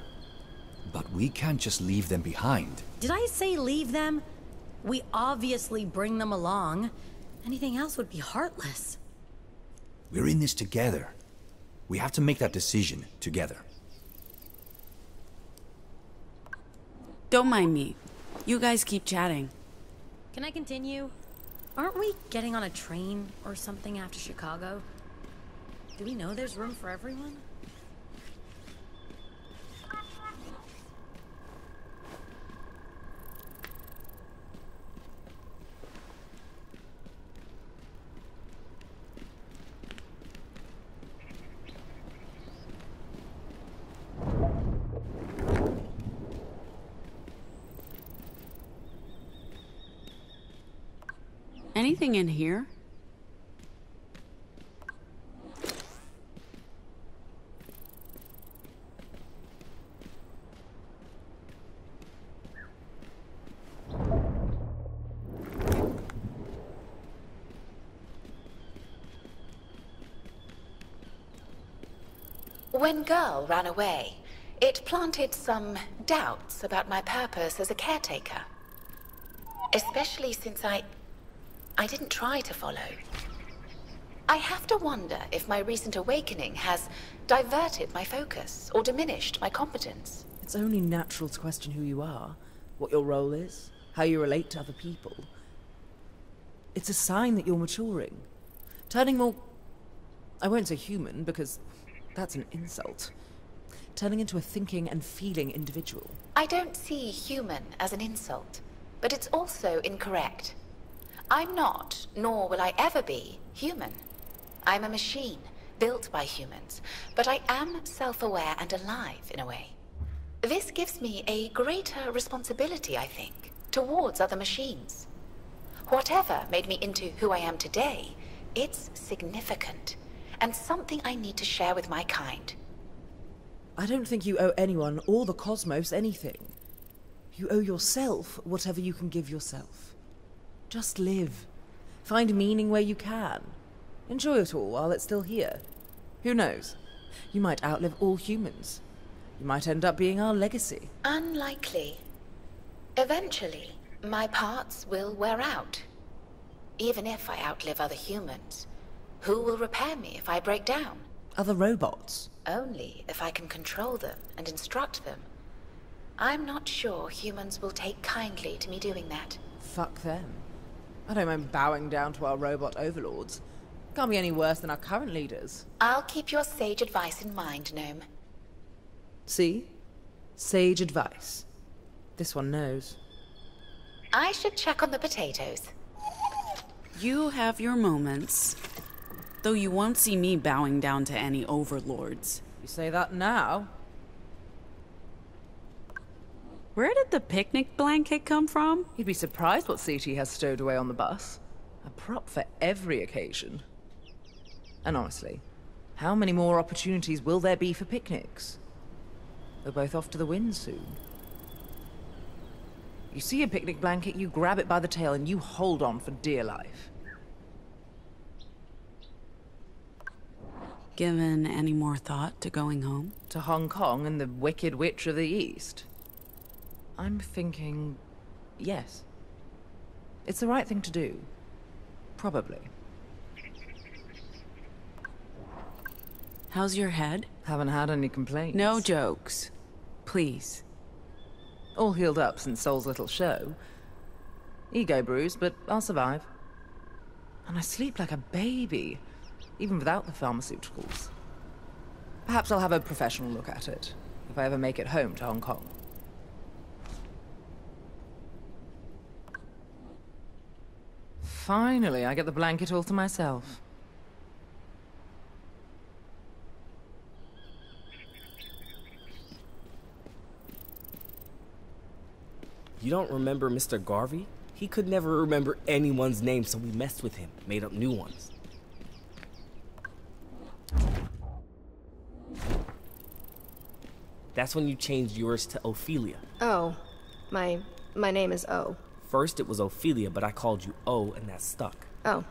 But we can't just leave them behind. Did I say leave them? We obviously bring them along. Anything else would be heartless. We're in this together. We have to make that decision together. Don't mind me. You guys keep chatting. Can I continue? Aren't we getting on a train or something after Chicago? Do we know there's room for everyone? Anything in here? When Girl ran away, it planted some doubts about my purpose as a caretaker. Especially since I didn't try to follow. I have to wonder if my recent awakening has diverted my focus or diminished my competence. It's only natural to question who you are, what your role is, how you relate to other people. It's a sign that you're maturing. Turning more... I won't say human, because that's an insult. Turning into a thinking and feeling individual. I don't see human as an insult, but it's also incorrect. I'm not, nor will I ever be, human. I'm a machine, built by humans, but I am self-aware and alive in a way. This gives me a greater responsibility, I think, towards other machines. Whatever made me into who I am today, it's significant, and something I need to share with my kind. I don't think you owe anyone or the cosmos anything. You owe yourself whatever you can give yourself. Just live. Find meaning where you can. Enjoy it all while it's still here. Who knows? You might outlive all humans. You might end up being our legacy. Unlikely. Eventually, my parts will wear out. Even if I outlive other humans, who will repair me if I break down? Other robots? Only if I can control them and instruct them. I'm not sure humans will take kindly to me doing that. Fuck them. I don't mind bowing down to our robot overlords. Can't be any worse than our current leaders. I'll keep your sage advice in mind, Gnome. See? Sage advice. This one knows. I should check on the potatoes. You have your moments. Though you won't see me bowing down to any overlords. You say that now? Where did the picnic blanket come from? You'd be surprised what CT has stowed away on the bus. A prop for every occasion. And honestly, how many more opportunities will there be for picnics? They're both off to the wind soon. You see a picnic blanket, you grab it by the tail and you hold on for dear life. Given any more thought to going home? To Hong Kong and the Wicked Witch of the East? I'm thinking, yes. It's the right thing to do. Probably. How's your head? Haven't had any complaints. No jokes. Please. All healed up since Soul's little show. Ego bruised, but I'll survive. And I sleep like a baby, even without the pharmaceuticals. Perhaps I'll have a professional look at it, if I ever make it home to Hong Kong. Finally, I get the blanket all to myself. You don't remember Mr. Garvey? He could never remember anyone's name, so we messed with him, made up new ones. That's when you changed yours to Ophelia. Oh, my name is O. First it was Ophelia, but I called you O, and that stuck. Oh.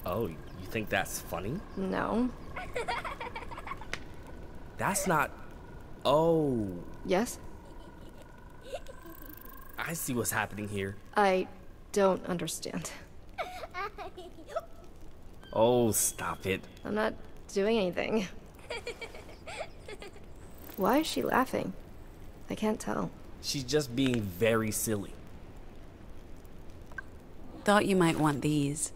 Oh, you think that's funny? No. That's not... Oh. Yes? I see what's happening here. I don't understand. Oh, stop it. I'm not doing anything. Why is she laughing? I can't tell. She's just being very silly. Thought you might want these.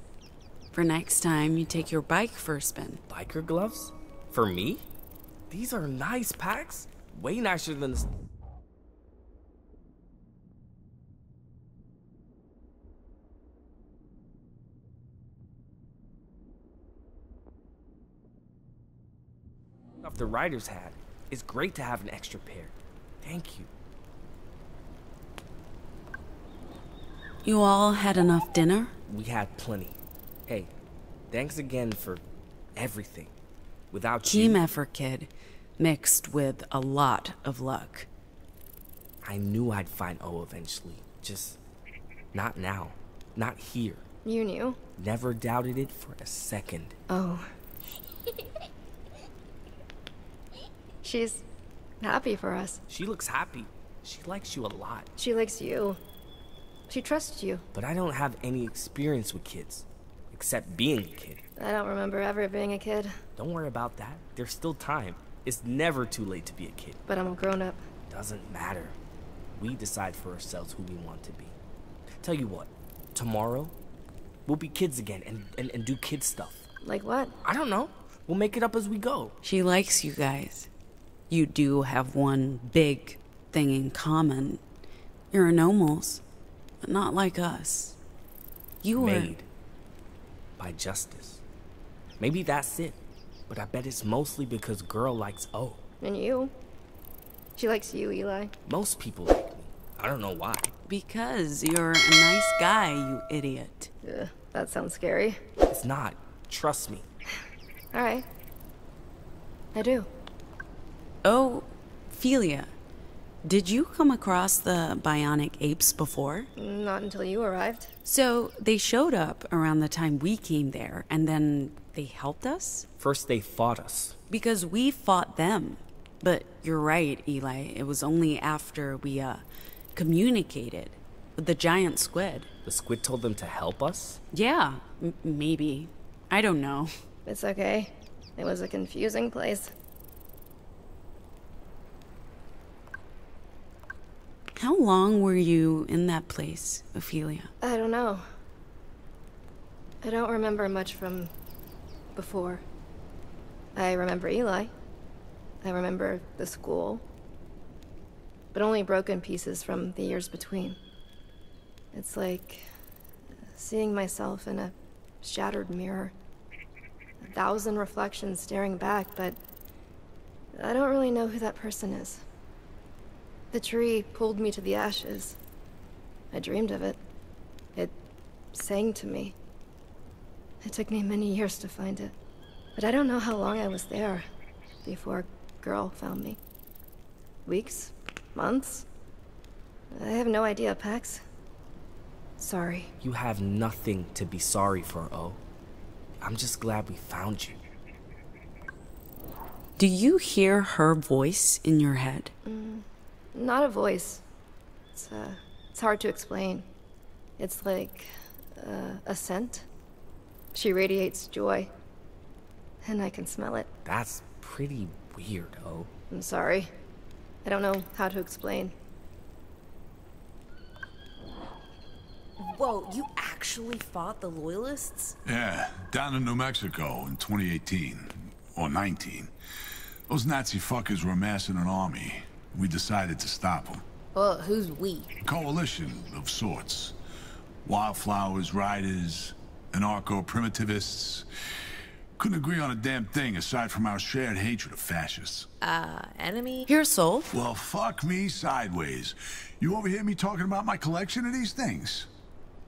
For next time you take your bike for a spin. Biker gloves? For me? These are nice packs. Way nicer than the... stuff the riders had. It's great to have an extra pair. Thank you. You all had enough dinner? We had plenty. Hey, thanks again for everything. Without Team you... effort, kid. Mixed with a lot of luck. I knew I'd find O eventually. Just... not now. Not here. You knew? Never doubted it for a second. Oh. She's happy for us. She looks happy. She likes you a lot. She likes you. She trusts you. But I don't have any experience with kids. Except being a kid. I don't remember ever being a kid. Don't worry about that. There's still time. It's never too late to be a kid. But I'm a grown-up. Doesn't matter. We decide for ourselves who we want to be. Tell you what. Tomorrow, we'll be kids again and do kid stuff. Like what? I don't know. We'll make it up as we go. She likes you guys. You do have one big thing in common. You're anomals, but not like us. You were... Made by justice. Maybe that's it, but I bet it's mostly because girl likes O. And you? She likes you, Eli. Most people like me. I don't know why. Because you're a nice guy, you idiot. Ugh, that sounds scary. It's not. Trust me. All right. I do. Oh, Ophelia, did you come across the bionic apes before? Not until you arrived. So they showed up around the time we came there, and then they helped us? First they fought us. Because we fought them. But you're right, Eli. It was only after we, communicated with the giant squid. The squid told them to help us? Yeah, maybe. I don't know. It's okay. It was a confusing place. How long were you in that place, Ophelia? I don't know. I don't remember much from before. I remember Eli. I remember the school. But only broken pieces from the years between. It's like seeing myself in a shattered mirror. 1,000 reflections staring back, but I don't really know who that person is. The tree pulled me to the ashes. I dreamed of it. It sang to me. It took me many years to find it. But I don't know how long I was there before a girl found me. Weeks? Months? I have no idea, Pax. Sorry. You have nothing to be sorry for, O. I'm just glad we found you. Do you hear her voice in your head? Not a voice. It's hard to explain. It's like a scent. She radiates joy, and I can smell it. That's pretty weird, O. I'm sorry. I don't know how to explain. Whoa, you actually fought the Loyalists? Yeah, down in New Mexico in 2018. Or 19. Those Nazi fuckers were amassing an army. We decided to stop them. Well, who's we? Coalition of sorts. Wildflowers, riders, anarcho-primitivists. Couldn't agree on a damn thing aside from our shared hatred of fascists. Enemy? Here, Soul. Well, fuck me sideways. You overhear me talking about my collection of these things?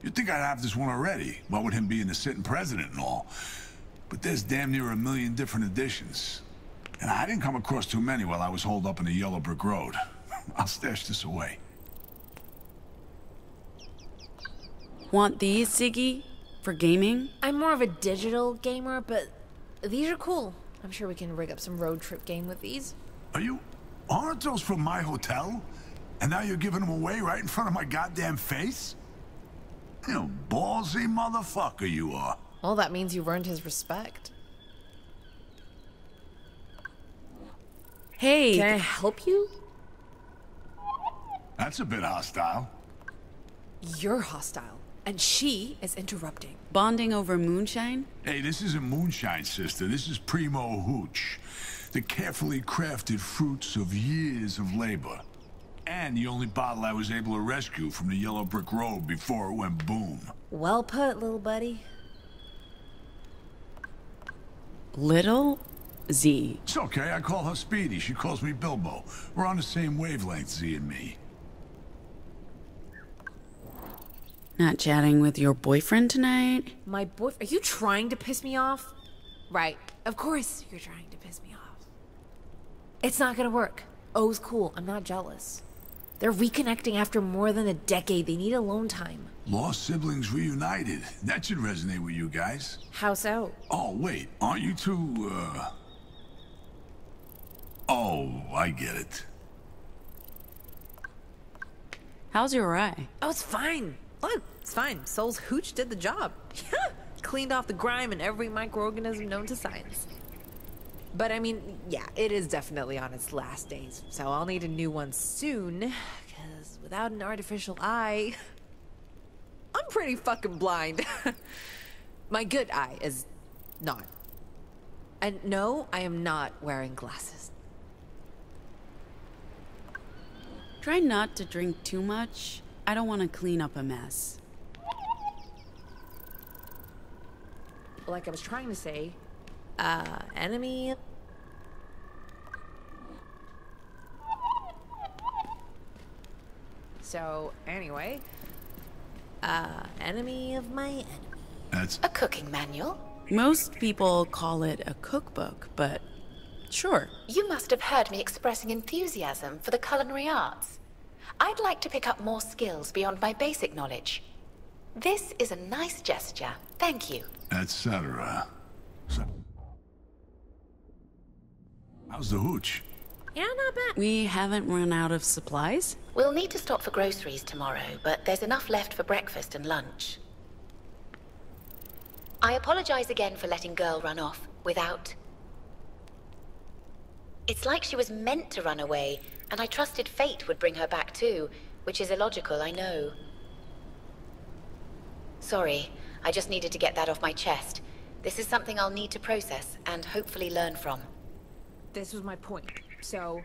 You'd think I'd have this one already, what with him being the sitting president and all. But there's damn near 1 million different editions. And I didn't come across too many while I was holed up in the Yellow Brick Road. I'll stash this away. Want these, Ziggy? For gaming? I'm more of a digital gamer, but these are cool. I'm sure we can rig up some road trip game with these. Aren't those from my hotel? And now you're giving them away right in front of my goddamn face? You know, ballsy motherfucker you are. Well, that means you've earned his respect. Hey! Can I help you? That's a bit hostile. You're hostile, and she is interrupting. Bonding over moonshine? Hey, this isn't moonshine, sister. This is primo hooch. The carefully crafted fruits of years of labor. And the only bottle I was able to rescue from the Yellow Brick Road before it went boom. Well put, little buddy. Little Z. It's okay, I call her Speedy. She calls me Bilbo. We're on the same wavelength, Z and me. Not chatting with your boyfriend tonight? My boyfriend? Are you trying to piss me off? Right. Of course you're trying to piss me off. It's not gonna work. O's cool. I'm not jealous. They're reconnecting after more than a decade. They need alone time. Lost siblings reunited. That should resonate with you guys. How so? Oh, wait. Aren't you two, Oh, I get it. How's your eye? Oh, it's fine. Look, it's fine. Soul's hooch did the job. Cleaned off the grime and every microorganism known to science. But I mean, yeah, it is definitely on its last days, so I'll need a new one soon, because without an artificial eye, I'm pretty fucking blind. My good eye is not. And no, I am not wearing glasses. Try not to drink too much. I don't want to clean up a mess. Like I was trying to say, enemy. So, anyway, enemy of my enemy. That's a cooking manual. Most people call it a cookbook, but sure. You must have heard me expressing enthusiasm for the culinary arts. I'd like to pick up more skills beyond my basic knowledge. This is a nice gesture. Thank you. etc. So, how's the hooch? Yeah, not bad. We haven't run out of supplies? We'll need to stop for groceries tomorrow, but there's enough left for breakfast and lunch. I apologize again for letting Girl run off. without... It's like she was meant to run away, and I trusted fate would bring her back too, which is illogical, I know. Sorry, I just needed to get that off my chest. This is something I'll need to process and hopefully learn from. This was my point. So,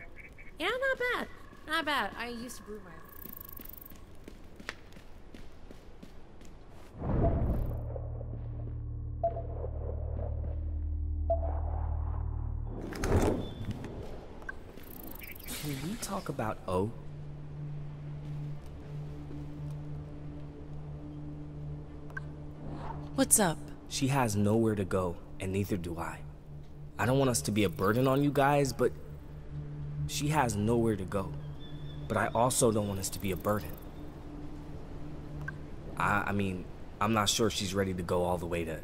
yeah, not bad. Not bad. I used to brew my Can we talk about O? What's up? She has nowhere to go, and neither do I. I don't want us to be a burden on you guys, but she has nowhere to go. But I also don't want us to be a burden. I mean, I'm not sure if she's ready to go all the way to...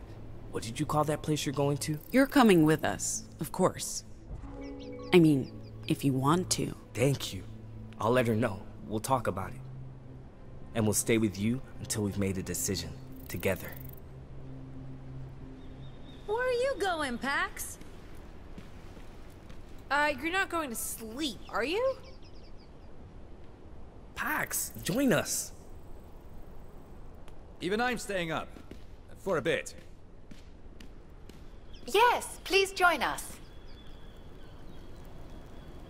What did you call that place you're going to? You're coming with us, of course. I mean, if you want to. Thank you. I'll let her know. We'll talk about it. And we'll stay with you until we've made a decision. Together. Where are you going, Pax? You're not going to sleep, are you? Pax, join us. Even I'm staying up. For a bit. Yes, please join us.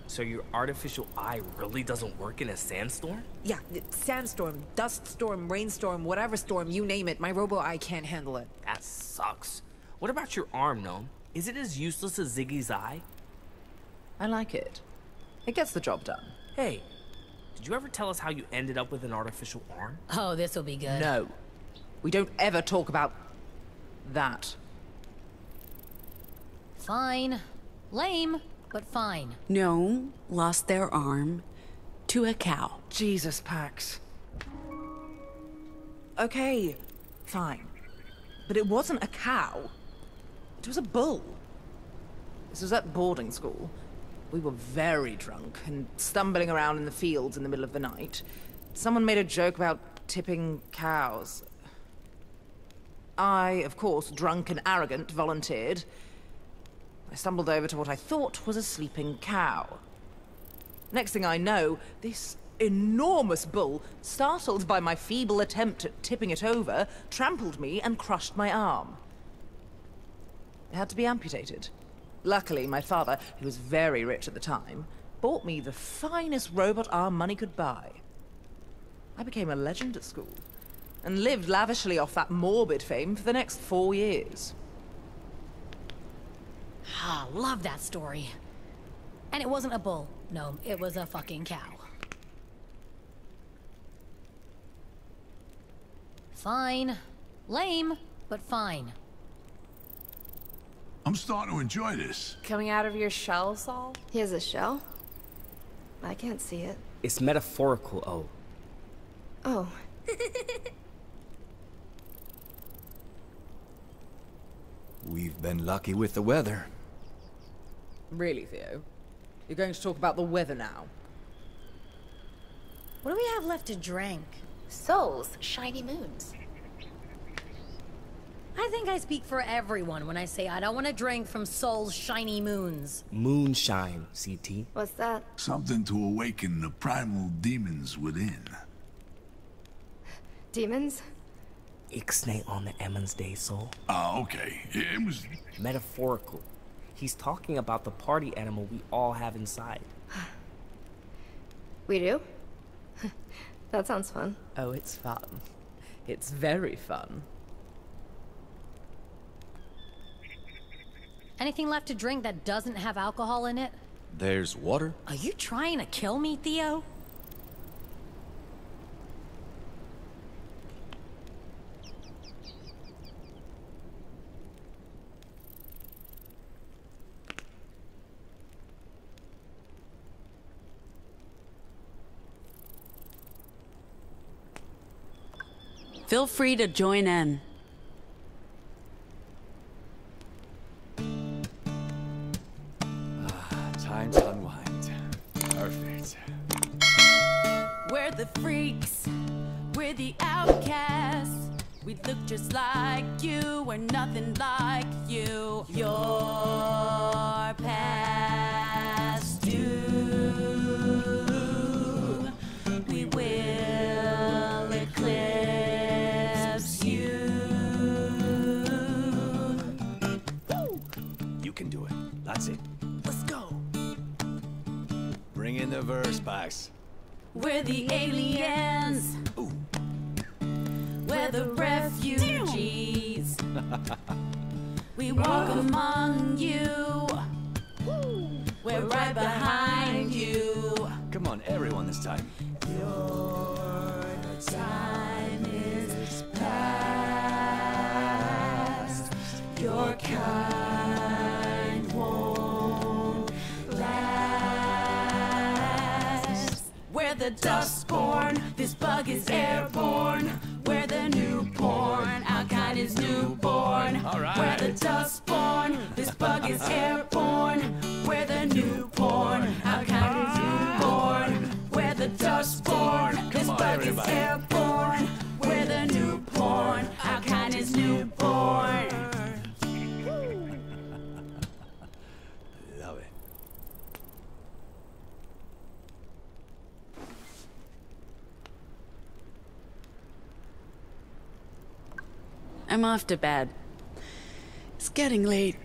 So your artificial eye really doesn't work in a sandstorm? Yeah, sandstorm, dust storm, rainstorm, whatever storm, you name it. My robo-eye can't handle it. That sucks. What about your arm, Gnome? Is it as useless as Ziggy's eye? I like it. It gets the job done. Hey, did you ever tell us how you ended up with an artificial arm? Oh, this'll be good. No. We don't ever talk about... that. Fine. Lame, but fine. Gnome lost their arm to a cow. Jesus, Pax. Okay, fine. But it wasn't a cow. It was a bull. This was at boarding school. We were very drunk and stumbling around in the fields in the middle of the night. Someone made a joke about tipping cows. I, of course, drunk and arrogant, volunteered. I stumbled over to what I thought was a sleeping cow. Next thing I know, this enormous bull, startled by my feeble attempt at tipping it over, trampled me and crushed my arm. It had to be amputated. Luckily, my father, who was very rich at the time, bought me the finest robot arm money could buy. I became a legend at school, and lived lavishly off that morbid fame for the next 4 years. Ah, love that story. And it wasn't a bull. No, it was a fucking cow. Fine. Lame, but fine. I'm starting to enjoy this. Coming out of your shell, Saul? He has a shell? I can't see it. It's metaphorical, O. Oh. We've been lucky with the weather. Really, Theo? You're going to talk about the weather now? What do we have left to drink? Souls, shiny moons. I think I speak for everyone when I say I don't want to drink from Soul's shiny moons. Moonshine, CT. What's that? Something to awaken the primal demons within. Demons? Ixnay on the Emmons Day, Soul. Oh, okay. It was... metaphorical. He's talking about the party animal we all have inside. We do? That sounds fun. Oh, it's fun. It's very fun. Anything left to drink that doesn't have alcohol in it? There's water. Are you trying to kill me, Theo? Feel free to join in. Time to unwind. Perfect. We're the freaks. We're the outcasts. We look just like you. We're nothing like you. You're can do it. That's it. Let's go. Bring in the verse, Pax. We're the aliens. Ooh. We're the refugees. We walk among you. We're right behind you. Come on, everyone this time. Your time is past. Your kind won't last. We're the Dustborn. This bug is airborne. We're the newborn. Our kind is newborn. All right. We're the Dustborn. This bug is airborne. We're the newborn. Our kind is newborn. We're the Dustborn. This bug is airborne. We're the newborn. Our kind is newborn. Love it. I'm off to bed. It's getting late.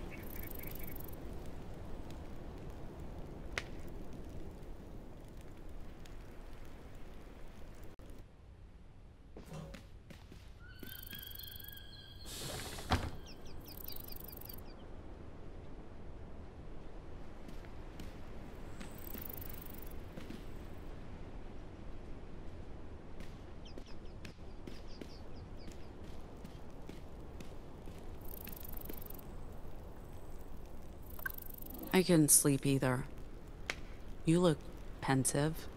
I couldn't sleep either. You look pensive.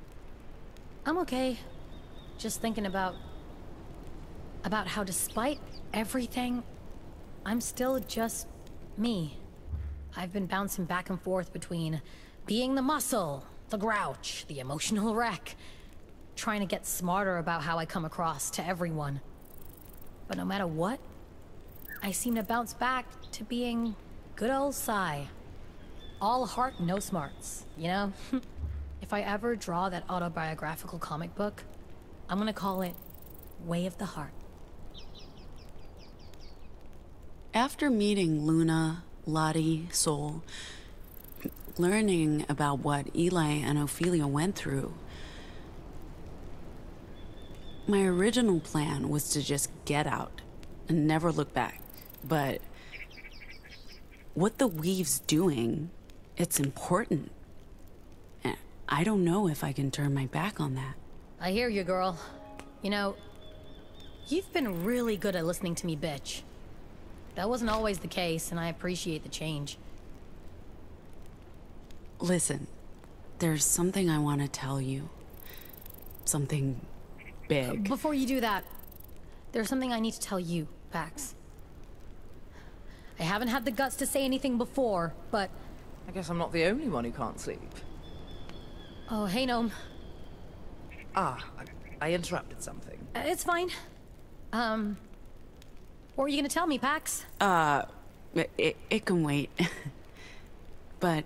I'm okay. Just thinking about how despite everything, I'm still just me. I've been bouncing back and forth between being the muscle, the grouch, the emotional wreck, trying to get smarter about how I come across to everyone. But no matter what, I seem to bounce back to being good old Sai. All heart, no smarts, you know? If I ever draw that autobiographical comic book, I'm gonna call it Way of the Heart. After meeting Luna, Lottie, Sol, learning about what Eli and Ophelia went through, my original plan was to just get out and never look back. But what the Weave's doing, it's important. And I don't know if I can turn my back on that. I hear you, girl. You know, you've been really good at listening to me, bitch. That wasn't always the case, and I appreciate the change. Listen, there's something I want to tell you. Something big. Before you do that, there's something I need to tell you, Pax. I haven't had the guts to say anything before, but... I guess I'm not the only one who can't sleep. Oh, hey, Gnome. Ah, I interrupted something. It's fine. What were you gonna tell me, Pax? It can wait. But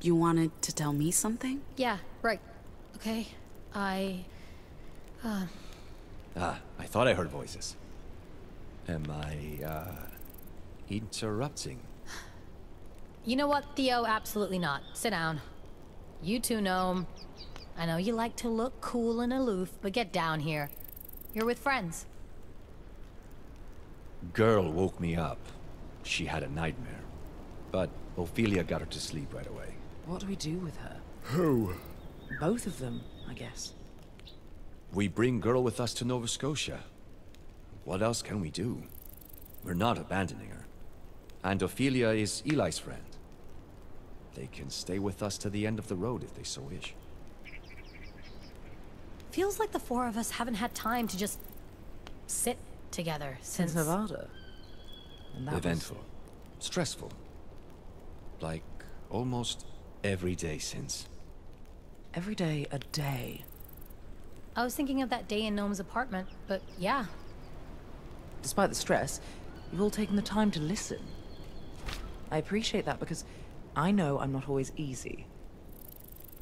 you wanted to tell me something? Yeah, right. Okay, I thought I heard voices. Am I, interrupting? You know what, Theo? Absolutely not. Sit down. You too, Gnome. I know you like to look cool and aloof, but get down here. You're with friends. Girl woke me up. She had a nightmare. But Ophelia got her to sleep right away. What do we do with her? Who? Both of them, I guess. We bring Girl with us to Nova Scotia. What else can we do? We're not abandoning her. And Ophelia is Eli's friend. They can stay with us to the end of the road if they so wish. Feels like the four of us haven't had time to just sit together since Nevada. And that eventful. Stressful. Like almost every day since. Every day a day. I was thinking of that day in Gnome's apartment, but yeah. Despite the stress, you've all taken the time to listen. I appreciate that because I know I'm not always easy.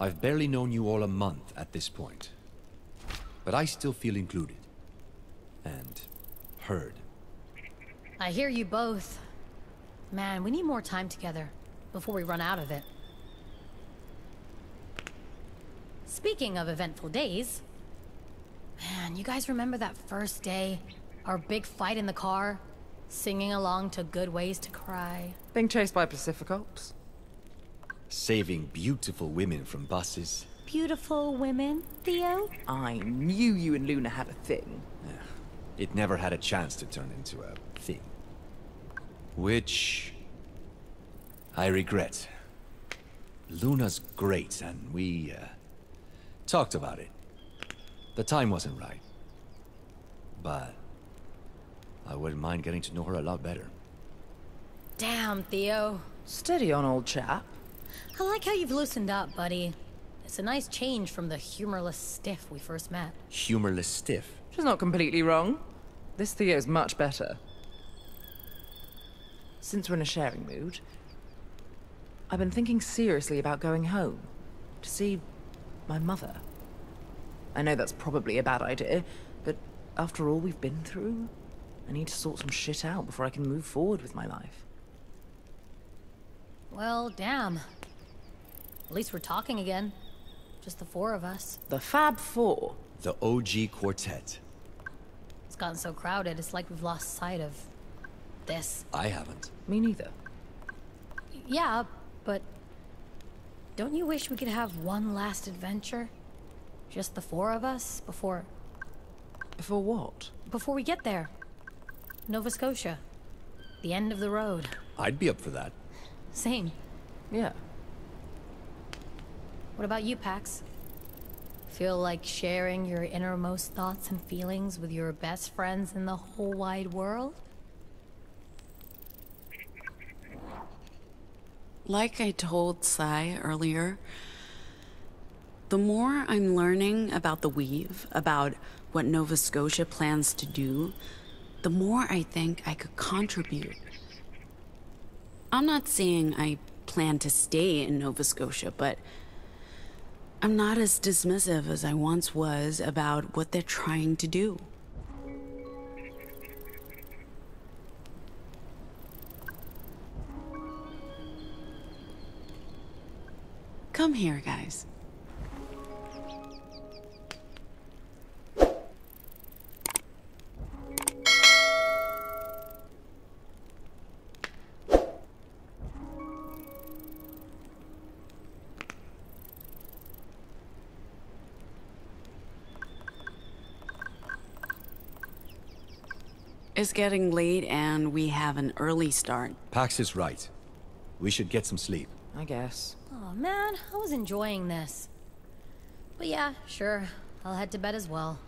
I've barely known you all a month at this point. But I still feel included. And heard. I hear you both. Man, we need more time together. before we run out of it. Speaking of eventful days, man, you guys remember that first day? Our big fight in the car? Singing along to Good Ways to Cry? Being chased by Pacificops? Saving beautiful women from buses. Beautiful women, Theo? I knew you and Luna had a thing. It never had a chance to turn into a thing. Which I regret. Luna's great, and we talked about it. The time wasn't right. But I wouldn't mind getting to know her a lot better. Damn, Theo. Steady on, old chap. I like how you've loosened up, buddy. It's a nice change from the humorless stiff we first met. Humorless stiff? She's not completely wrong. This Theo's much better. Since we're in a sharing mood, I've been thinking seriously about going home to see my mother. I know that's probably a bad idea, but after all we've been through, I need to sort some shit out before I can move forward with my life. Well, damn. At least we're talking again. Just the four of us. The Fab Four. The OG Quartet. It's gotten so crowded, it's like we've lost sight of this. I haven't. Me neither. Yeah, but don't you wish we could have one last adventure? Just the four of us before... Before what? Before we get there. Nova Scotia. The end of the road. I'd be up for that. Same. Yeah. What about you, Pax? Feel like sharing your innermost thoughts and feelings with your best friends in the whole wide world? Like I told Sai earlier, the more I'm learning about the Weave, about what Nova Scotia plans to do, the more I think I could contribute. I'm not saying I plan to stay in Nova Scotia, but I'm not as dismissive as I once was about what they're trying to do. Come here, guys. It's getting late and we have an early start. Pax is right. We should get some sleep. I guess. Oh man, I was enjoying this. But yeah, sure, I'll head to bed as well.